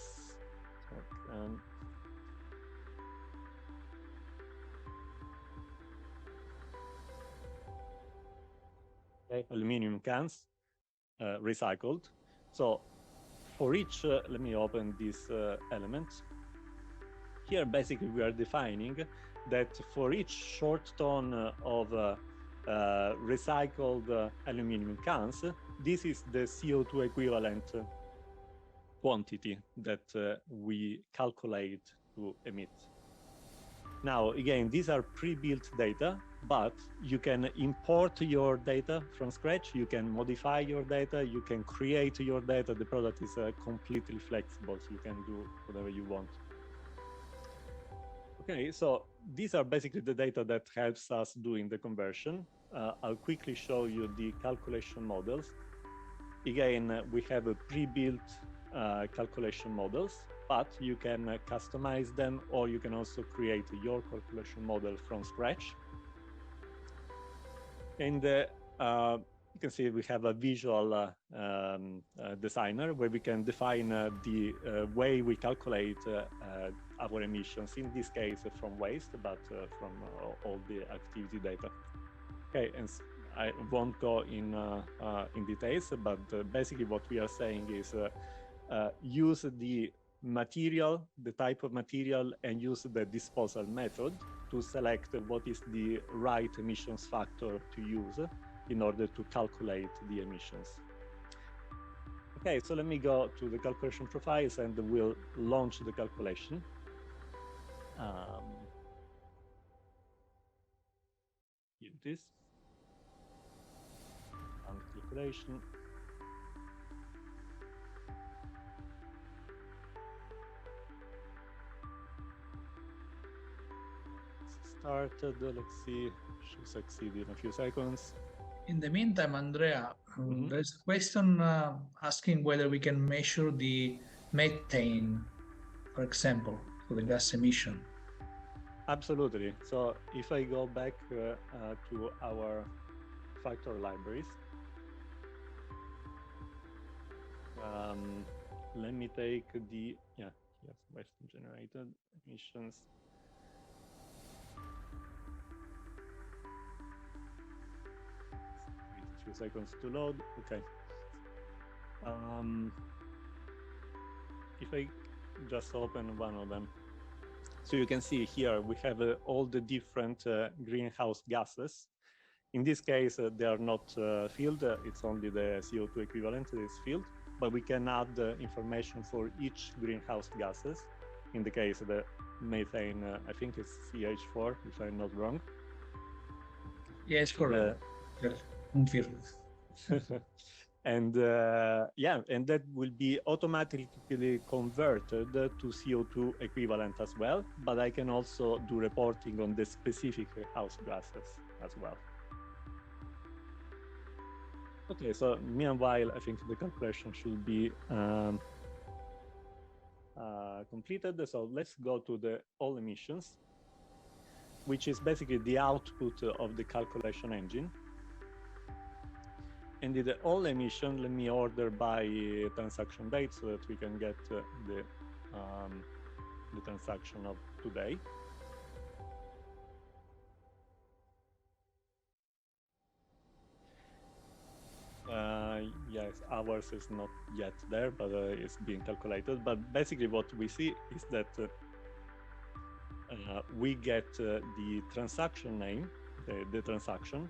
Speaker 4: So aluminum cans recycled. So for each, let me open this element. Here, basically, we are defining that for each short ton of recycled aluminum cans, this is the CO2 equivalent quantity that we calculate to emit. Now, again, these are pre-built data, but you can import your data from scratch, you can modify your data, you can create your data. The product is completely flexible, so you can do whatever you want. Okay, so these are basically the data that helps us doing the conversion. I'll quickly show you the calculation models. Again, we have a pre-built calculation models, but you can customize them, or you can also create your calculation model from scratch. And you can see we have a visual designer where we can define the way we calculate our emissions, in this case from waste, but from all the activity data. Okay, and I won't go in details, but basically what we are saying is use the material, the type of material, and use the disposal method to select what is the right emissions factor to use in order to calculate the emissions. Okay, so let me go to the calculation profiles and we'll launch the calculation. Here it is. And calculation. Started, let's see, should succeed in a few seconds.
Speaker 2: In the meantime, Andrea, there's a question asking whether we can measure the methane, for example, for the gas emission.
Speaker 4: Absolutely. So if I go back to our factor libraries, let me take the, yes, Western generated emissions. Wait a few seconds to load. Okay. If I just open one of them. So you can see here we have all the different greenhouse gases. In this case, they are not filled. It's only the CO2 equivalent that is filled, but we can add information for each greenhouse gases. In the case of the methane, I think it's CH4, if I'm not wrong.
Speaker 2: Yes, correct.
Speaker 4: And yeah, and that will be automatically converted to CO2 equivalent as well, but I can also do reporting on the specific house gases as well. Okay, so meanwhile, I think the calculation should be completed. So let's go to the all emissions, which is basically the output of the calculation engine. And in the all emission, let me order by transaction date so that we can get the transaction of today. Yes, ours is not yet there, but it's being calculated. But basically what we see is that we get the transaction name, the transaction,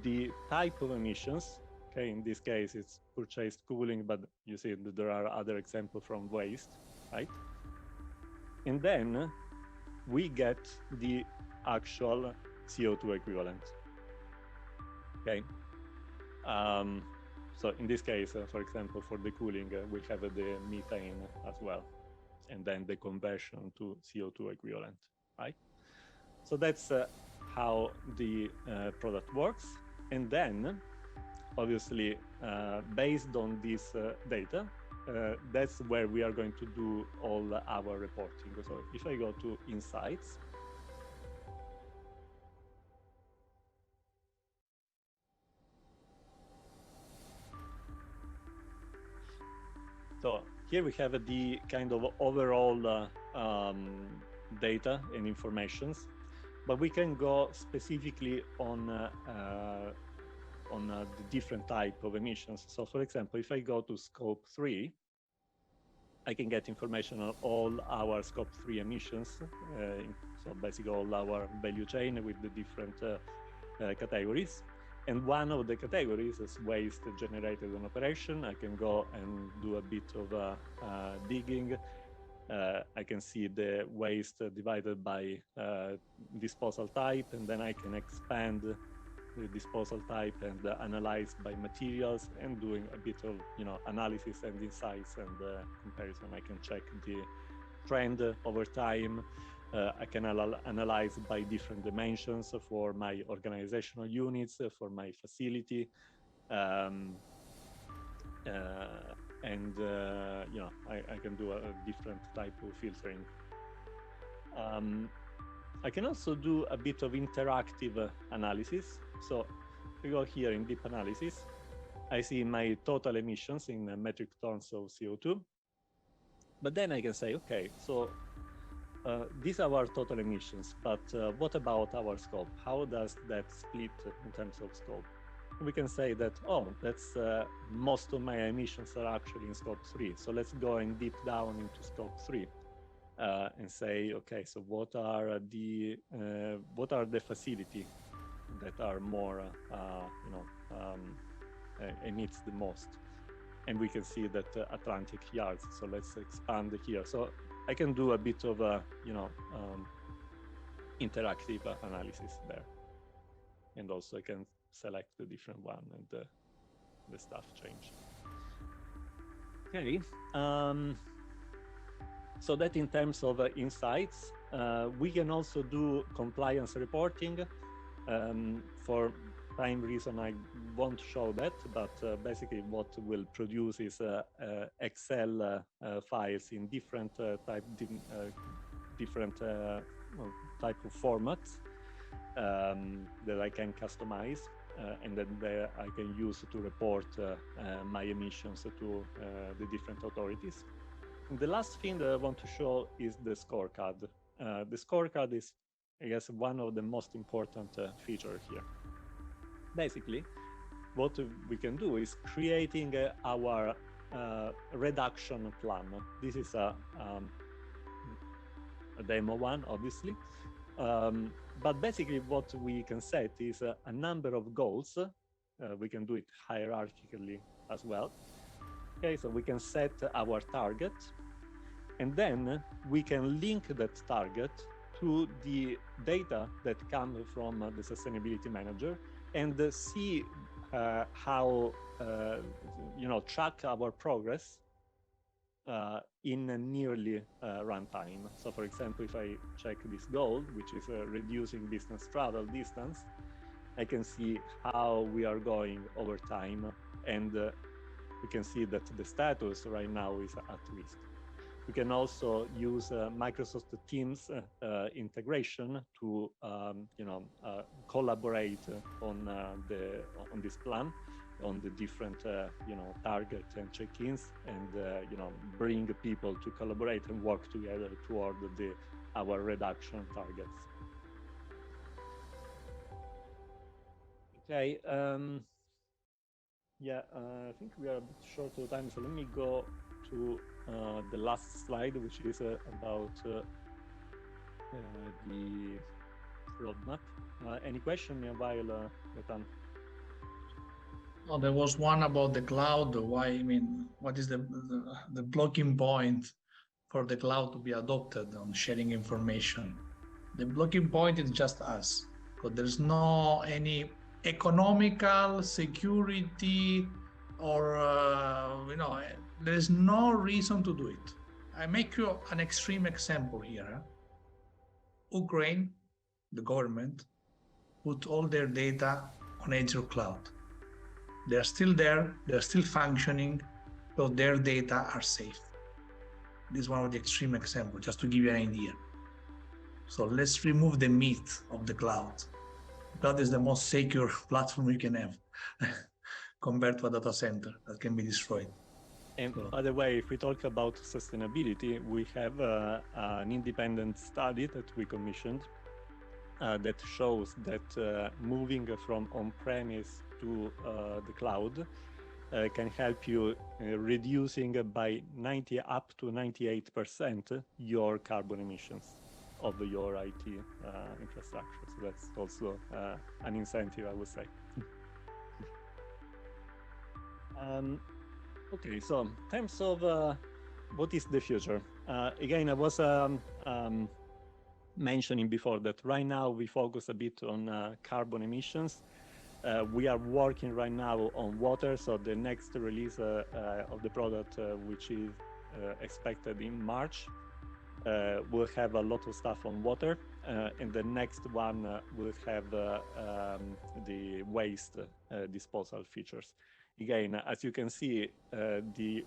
Speaker 4: the type of emissions. Okay, in this case, it's purchased cooling, but you see that there are other examples from waste, right? And then we get the actual CO2 equivalent. Okay. So in this case, for example, for the cooling, we have the methane as well, and then the conversion to CO2 equivalent, right? So that's how the product works. And then obviously, based on this data, that's where we are going to do all our reporting. So if I go to Insights, so here we have the kind of overall data and informations, but we can go specifically on the different type of emissions. So for example, if I go to scope 3, I can get information on all our scope 3 emissions. So basically all our value chain with the different categories. And one of the categories is waste generated on operation. I can go and do a bit of digging. I can see the waste divided by disposal type, and then I can expand the disposal type and analyze by materials, and doing a bit of analysis and insights and comparison. I can check the trend over time. I can analyze by different dimensions for my organizational units, for my facility, and I can do a different type of filtering. I can also do a bit of interactive analysis. So if we go here in deep analysis, I see my total emissions in metric tons of CO2. But then I can say, okay, so these are our total emissions, but what about our scope? How does that split in terms of scope? We can say that, oh, that's most of my emissions are actually in scope 3. So let's go and deep down into scope 3 and say, okay, so what are the facility that are more, emits the most? And we can see that Atlantic yards. So let's expand here. So I can do a bit of a, interactive analysis there. And also I can select the different one and the stuff change. Okay. So that in terms of insights, we can also do compliance reporting. For time reason, I won't show that, but basically what we'll produce is Excel files in different type of formats that I can customize, and then I can use to report my emissions to the different authorities. And the last thing that I want to show is the scorecard. The scorecard is, I guess, one of the most important features here. Basically, what we can do is creating our reduction plan. This is a demo one, obviously. But basically what we can set is a number of goals. We can do it hierarchically as well. Okay, so we can set our target, and then we can link that target to the data that come from the sustainability manager, and see how, track our progress in a nearly runtime. So for example, if I check this goal, which is reducing business travel distance, I can see how we are going over time, and we can see that the status right now is at risk. We can also use Microsoft Teams integration to collaborate on this plan, on the different target and check-ins, and bring people to collaborate and work together toward our reduction targets. Okay. I think we are a bit short of time, so let me go to the last slide, which is about the roadmap. Any question meanwhile, Gaetan?
Speaker 2: Oh, there was one about the cloud. What is the blocking point for the cloud to be adopted on sharing information? The blocking point is just us, because there's no any economical security or there's no reason to do it. I make you an extreme example here. Ukraine, the government, put all their data on Azure cloud. They're still there, they're still functioning, so their data are safe. This is one of the extreme examples, just to give you an idea. So let's remove the myth of the cloud. Cloud is the most secure platform you can have compared to a data center that can be destroyed.
Speaker 4: And by the way, if we talk about sustainability, we have an independent study that we commissioned that shows that moving from on-premise to the cloud can help you reducing by 90 up to 98% your carbon emissions of your IT infrastructure. So that's also an incentive, I would say. Okay, so in terms of what is the future? Again, I was mentioning before that right now we focus a bit on carbon emissions. We are working right now on water, so the next release of the product, which is expected in March, will have a lot of stuff on water, and the next one will have the waste disposal features. Again, as you can see, the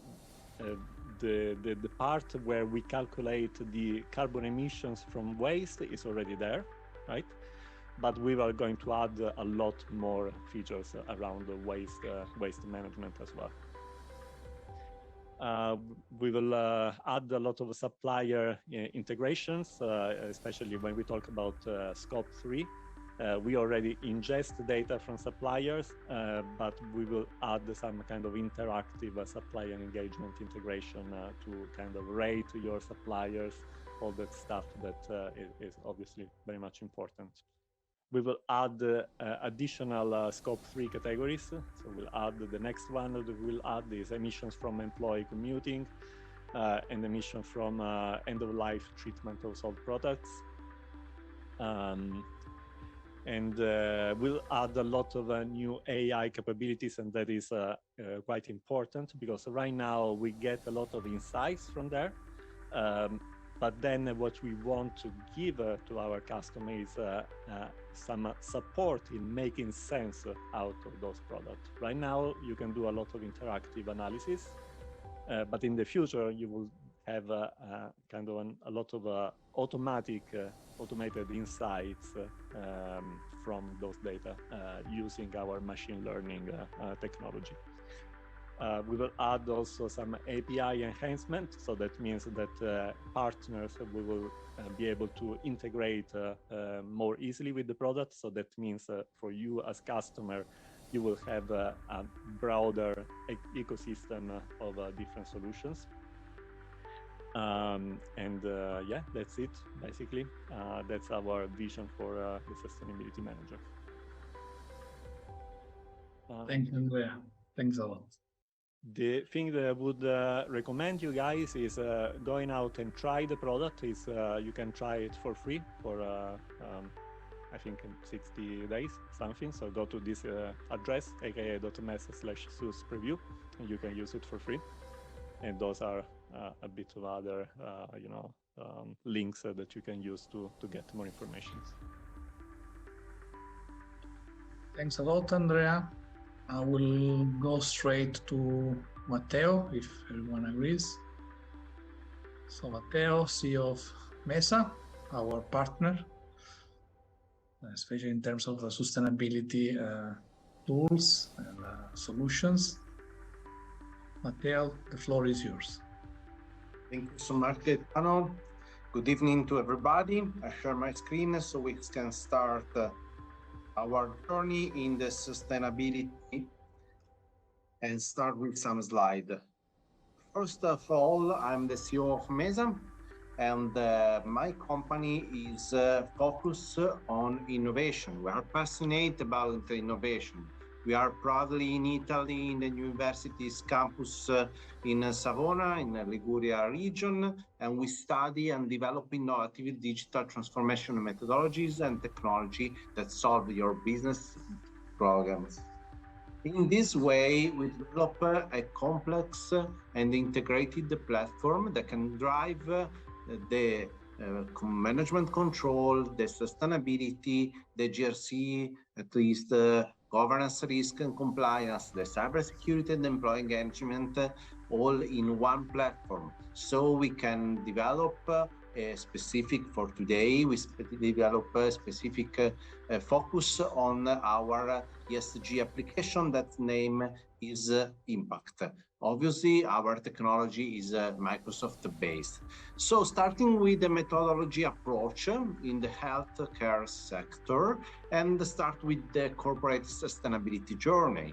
Speaker 4: part where we calculate the carbon emissions from waste is already there, right? But we are going to add a lot more features around the waste management as well. We will add a lot of supplier integrations, especially when we talk about scope 3. We already ingest data from suppliers, but we will add some kind of interactive supplier engagement integration to kind of rate your suppliers, all that stuff that is obviously very much important. We will add additional scope 3 categories. So we'll add the next one that we'll add is emissions from employee commuting and emission from end-of-life treatment of sold products. And we'll add a lot of new AI capabilities, and that is quite important because right now we get a lot of insights from there. But then what we want to give to our customers is some support in making sense out of those products. Right now, you can do a lot of interactive analysis, but in the future, you will have kind of a lot of automated insights from those data using our machine learning technology. We will add also some API enhancement. So that means that partners will be able to integrate more easily with the product. So that means for you as customer, you will have a broader ecosystem of different solutions. Yeah, that's it, basically. That's our vision for the Sustainability Manager.
Speaker 2: Thank you, Andrea. Thanks a lot.
Speaker 4: The thing that I would recommend you guys is going out and try the product. You can try it for free for I think in 60 days, something. So go to this address, aka.ms/SUS-preview, and you can use it for free. And those are a bit of other, links that you can use to get more information.
Speaker 2: Thanks a lot, Andrea. I will go straight to Matteo, if everyone agrees. So Matteo, CEO of Mesa, our partner, especially in terms of sustainability tools and solutions. Matteo, the floor is yours.
Speaker 5: Thank you so much, Gaetano. Good evening to everybody. I share my screen so we can start our journey in the sustainability and start with some slides. First of all, I'm the CEO of Mesa, and my company is focused on innovation. We are passionate about innovation. We are proudly in Italy in the university's campus in Savona, in the Liguria region, and we study and develop innovative digital transformation methodologies and technology that solve your business problems. In this way, we develop a complex and integrated platform that can drive the management control, the sustainability, the GRC, at least governance, risk and compliance, the cybersecurity and employee engagement, all in one platform. So we can develop a specific for today, we develop a specific focus on our ESG application. That name is Impact. Obviously, our technology is Microsoft based. So starting with the methodology approach in the healthcare sector, and start with the corporate sustainability journey.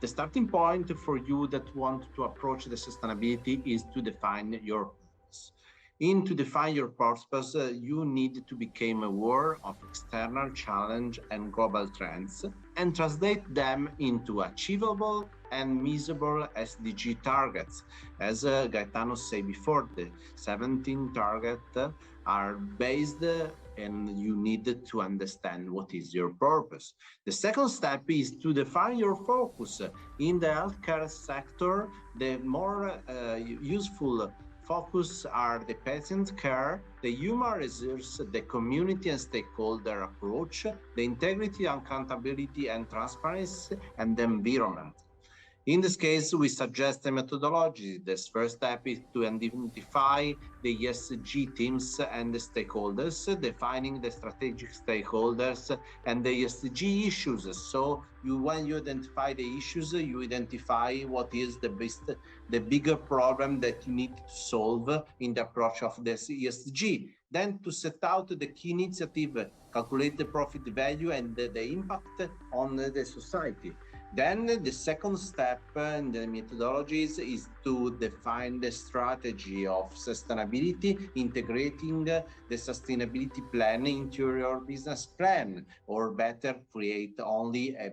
Speaker 5: The starting point for you that want to approach the sustainability is to define your purpose. To define your purpose, you need to become aware of external challenge and global trends and translate them into achievable and measurable SDG targets. As Gaetano said before, the 17 targets are based and you need to understand what is your purpose. The second step is to define your focus. In the healthcare sector, the more useful focus are the patient care, the human resource, the community and stakeholder approach, the integrity, accountability and transparency, and the environment. In this case, we suggest a methodology. This first step is to identify the ESG teams and the stakeholders, defining the strategic stakeholders and the ESG issues. So when you identify the issues, you identify what is the bigger problem that you need to solve in the approach of this ESG. Then to set out the key initiative, calculate the profit value and the impact on the society. Then the second step in the methodologies is to define the strategy of sustainability, integrating the sustainability plan into your business plan, or better, create only a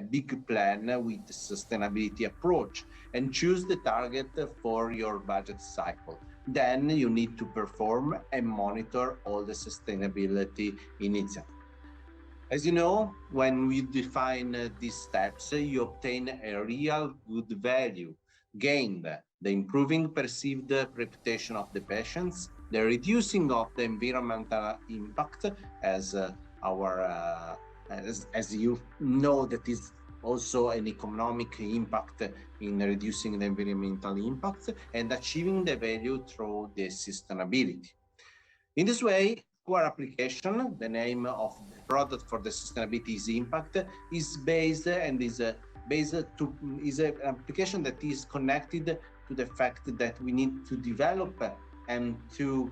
Speaker 5: big plan with sustainability approach and choose the target for your budget cycle. Then you need to perform and monitor all the sustainability initiatives. As you know, when we define these steps, you obtain a real good value gained, the improving perceived reputation of the patients, the reducing of the environmental impact, as you know, that is also an economic impact in reducing the environmental impact, and achieving the value through the sustainability. In this way, our application, the name of the product for the sustainability is Impact, is based and is an application that is connected to the fact that we need to develop and to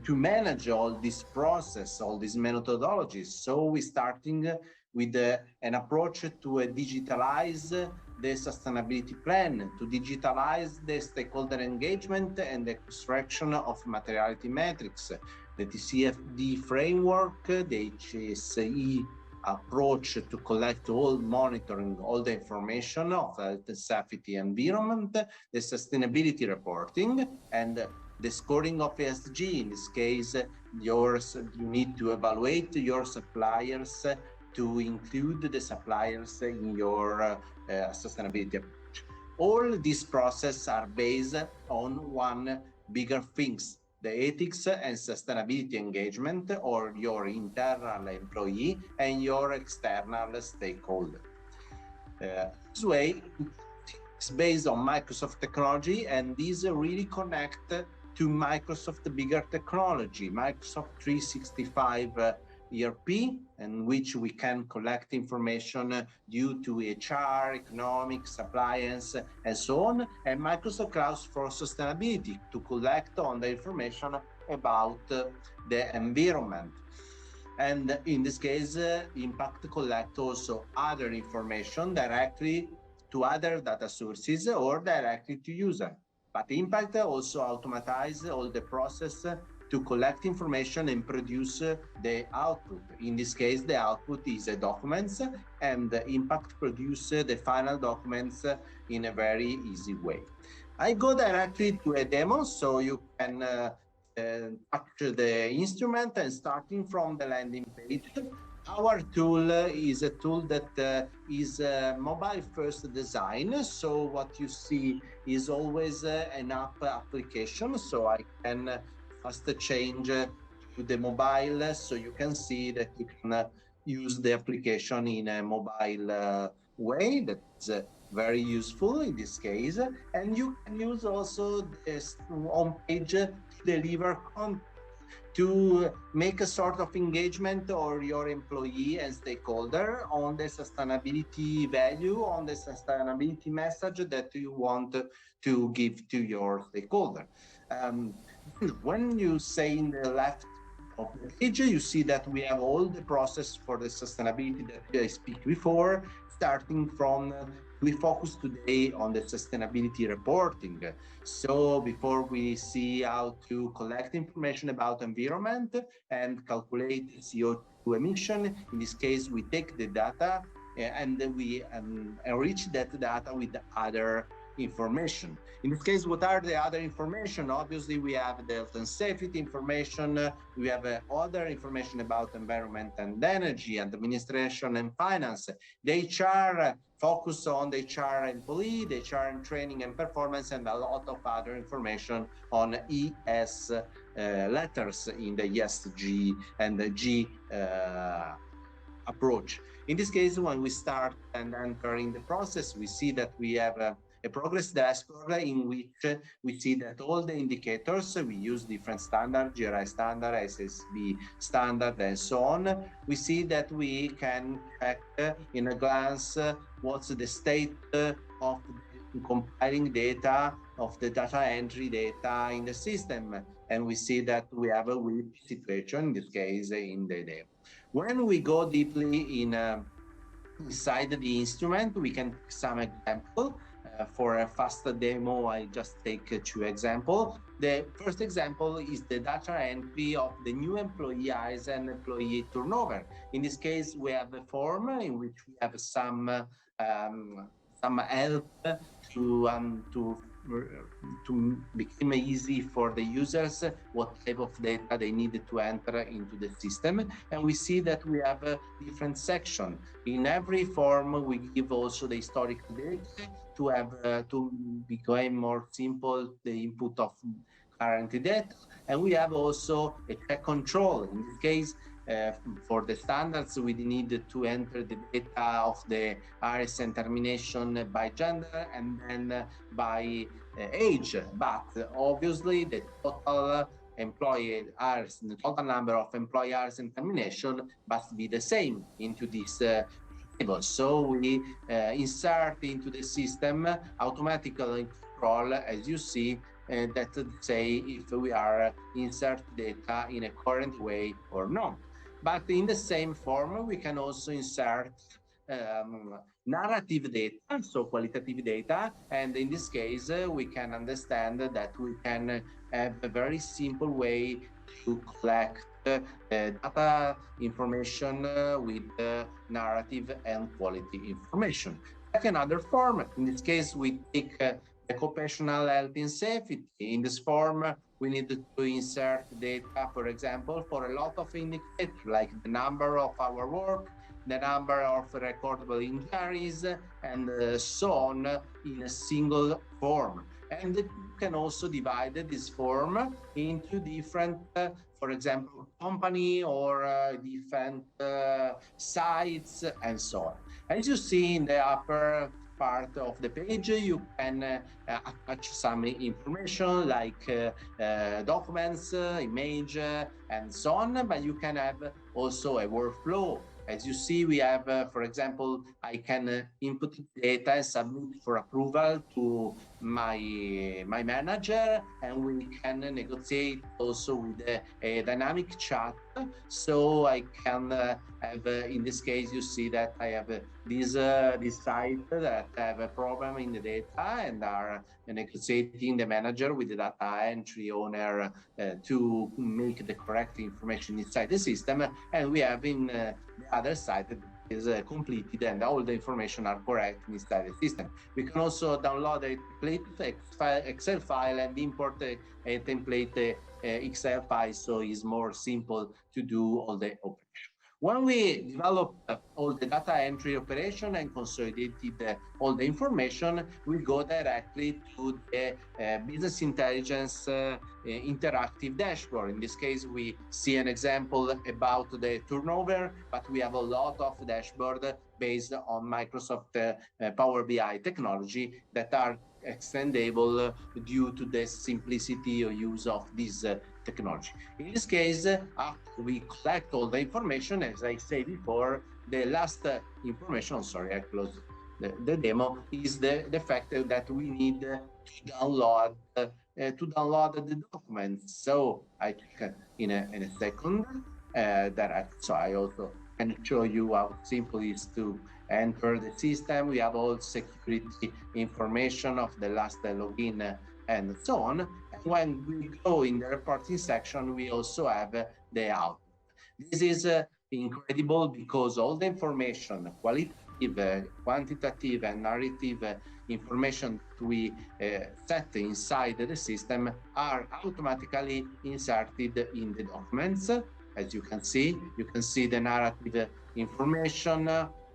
Speaker 5: manage all this process, all these methodologies. So we're starting with an approach to digitalize the sustainability plan, to digitalize the stakeholder engagement and the extraction of materiality metrics, the TCFD framework, the HSE approach to collect all monitoring all the information of the safety environment, the sustainability reporting, and the scoring of ESG. In this case, you need to evaluate your suppliers to include the suppliers in your sustainability approach. All these processes are based on one bigger things, the ethics and sustainability engagement, or your internal employee and your external stakeholder. This way, it's based on Microsoft technology, and these really connect to Microsoft bigger technology, Microsoft 365 ERP, in which we can collect information due to HR, economics, appliance, and so on, and Microsoft Cloud for Sustainability to collect on the information about the environment. And in this case, Impact collect also other information directly to other data sources or directly to user. But Impact also automatize all the process to collect information and produce the output. In this case, the output is a documents, and the Impact produce the final documents in a very easy way. I go directly to a demo, so you can touch the instrument, and starting from the landing page. Our tool is a tool that is mobile first design. So what you see is always an app application. So I can fast change to the mobile, so you can see that you can use the application in a mobile way. That's very useful in this case. And you can use also this home page to deliver content, to make a sort of engagement or your employee and stakeholder on the sustainability value, on the sustainability message that you want to give to your stakeholder. When you say in the left of the page, you see that we have all the process for the sustainability that I speak before, starting from we focus today on the sustainability reporting. So before we see how to collect information about environment and calculate CO2 emission, in this case, we take the data and then we enrich that data with other information. In this case, what are the other information? Obviously, we have the health and safety information. We have other information about environment and energy and administration and finance. The HR focus on the HR employee, the HR and training and performance, and a lot of other information on ES letters in the ESG and the G approach. In this case, when we start and enter in the process, we see that we have a progress dashboard in which we see that all the indicators, we use different standards, GRI standard, SSB standard, and so on. We see that we can check in a glance what's the state of the compiling data, of the data entry data in the system. And we see that we have a weak situation, in this case, in the data. When we go deeply inside the instrument, we can take some example. For a faster demo, I just take 2 examples. The first example is the data entry of the new employee hires and employee turnover. In this case, we have a form in which we have some help to become easy for the users what type of data they needed to enter into the system. And we see that we have a different section. In every form, we give also the historical data to have to become more simple the input of current data. And we have also a check control. In this case, for the standards, we need to enter the data of the hires and termination by gender and then by age. But obviously, the total employee hours, the total number of employee hours and termination must be the same into this table. So we insert into the system automatically control, as you see, that say if we are insert data in a current way or not. But in the same form, we can also insert narrative data, so qualitative data. And in this case, we can understand that we can have a very simple way to collect data information with narrative and quality information. Like another form, in this case, we take occupational health and safety. In this form, we need to insert data, for example, for a lot of indicators, like the number of our work, the number of recordable injuries, and so on in a single form. And you can also divide this form into different, for example, company or different sites and so on. As you see in the upper part of the page, you can attach some information like documents, image, and so on, but you can have also a workflow. As you see, we have, for example, I can input data and submit for approval to my manager, and we can negotiate also with a dynamic chat. So I can have, in this case, you see that I have this site that have a problem in the data and are negotiating the manager with the data entry owner to make the correct information inside the system. And we have in the other side that is completed and all the information are correct inside the system. We can also download a template Excel file and import a template Excel file, so it's more simple to do all the operation. When we develop all the data entry operation and consolidated all the information, we go directly to the business intelligence interactive dashboard. In this case, we see an example about the turnover, but we have a lot of dashboard based on Microsoft Power BI technology that are extendable due to the simplicity of use of this technology. In this case, after we collect all the information, as I said before, the last information, sorry, I closed the demo, is the fact that we need to download the documents. So I check in a second so I also can show you how simple it is to enter the system. We have all security information of the last login and so on. And when we go in the reporting section, we also have the output. This is incredible because all the information, qualitative, quantitative, and narrative information that we set inside the system are automatically inserted in the documents. As you can see the narrative information,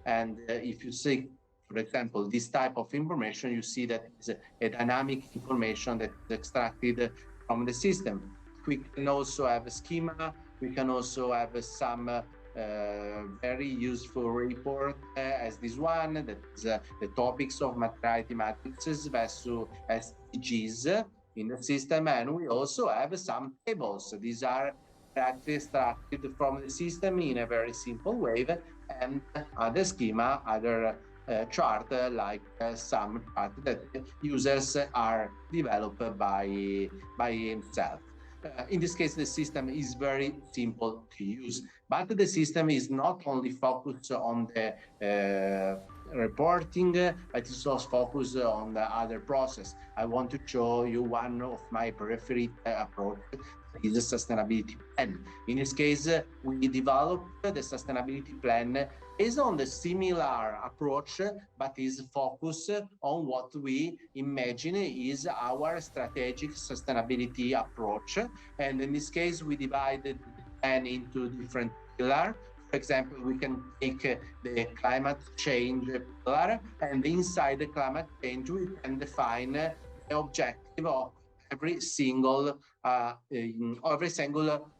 Speaker 5: and if you see, for example, this type of information, you see that it's a dynamic information that is extracted from the system. We can also have a schema. We can also have some very useful report as this one, that is the topics of materiality matrices versus SDGs in the system. And we also have some tables. These are directly extracted from the system in a very simple way, and other schema, other chart like some chart that users are developed by himself. In this case, the system is very simple to use, but the system is not only focused on the reporting, but it's also focused on the other process. I want to show you one of my preferred approach, is the sustainability plan. In this case, we developed the sustainability plan based on the similar approach, but is focused on what we imagine is our strategic sustainability approach. And in this case, we divided the plan into different pillars. For example, we can take the climate change pillar, and inside the climate change, we can define the objective of every single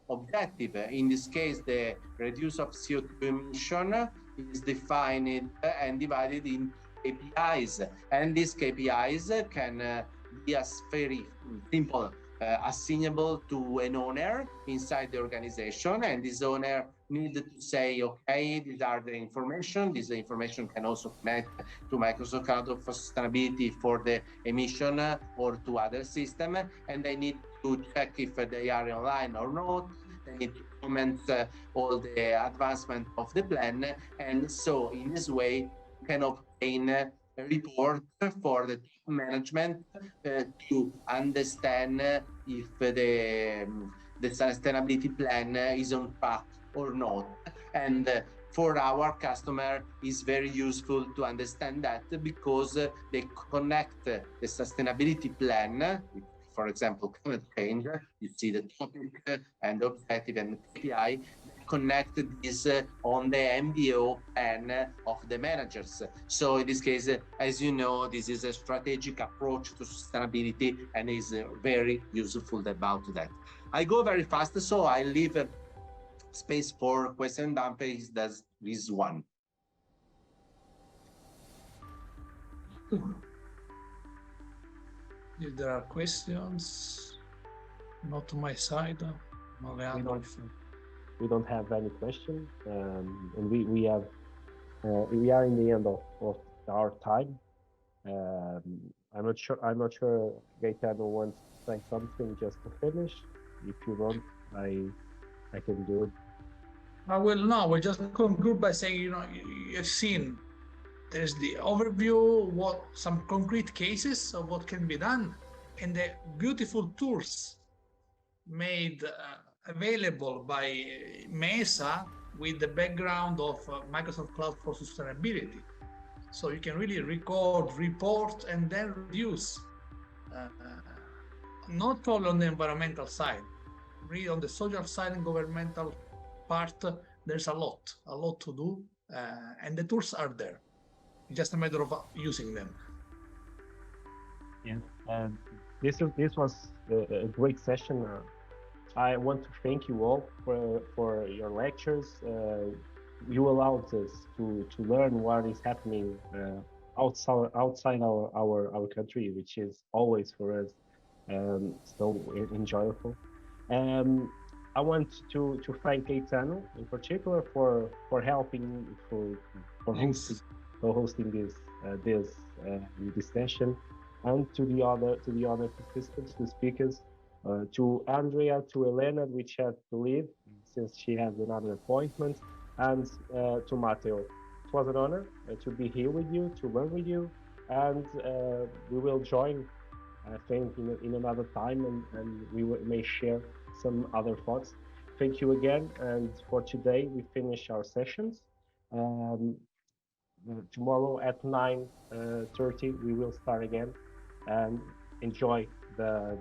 Speaker 5: objective. In this case, the reduce of CO2 emission is defined and divided into KPIs, and these KPIs can be as very simple, assignable to an owner inside the organization, and this owner needed to say, okay, these are the information. This information can also connect to Microsoft Cloud for Sustainability for the emission or to other system, and they need to check if they are online or not. They need to comment all the advancement of the plan, and so in this way you can obtain a report for the top management to understand if the sustainability plan is on track or not. And for our customer, is very useful to understand that, because they connect the sustainability plan with, for example, climate change. You see the topic and objective and KPI, connect this on the MBO plan of the managers. So in this case, as you know, this is a strategic approach to sustainability and is very useful about that. I go very fast, so I leave space for question and answer. That's this one.
Speaker 2: If there are questions, not to my side,
Speaker 1: we don't have any questions, and we are in the end of our time. I'm not sure Gaetano wants to say something just to finish. If you want, I can do it.
Speaker 2: I will now. We just conclude by saying, you've seen there's the overview, some concrete cases of what can be done, and the beautiful tools made available by Mesa with the background of Microsoft Cloud for Sustainability. So you can really record, report, and then reduce, not only on the environmental side, really on the social side and governmental part, there's a lot to do, and the tools are there. It's just a matter of using them.
Speaker 1: Yeah, and this was a great session. I want to thank you all for your lectures. You allowed us to learn what is happening outside our country, which is always for us so enjoyable. I want to thank Caetano in particular for helping for
Speaker 2: Thanks.
Speaker 1: hosting this session, and to the other participants, the speakers, to Andrea, to Elena, which had to leave since she has another appointment, and to Matteo. It was an honor to be here with you, to learn with you, and we will join, I think, in another time, and may share some other thoughts. Thank you again, and for today we finish our sessions. Tomorrow at 9:30 we will start again, and enjoy the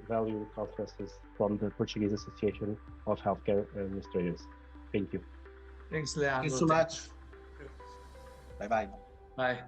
Speaker 1: value conferences from the Portuguese Association of Healthcare Administrators. Thank you.
Speaker 2: Thanks,
Speaker 5: Thank
Speaker 2: Leandro.
Speaker 5: you so much. Bye bye.
Speaker 2: Bye.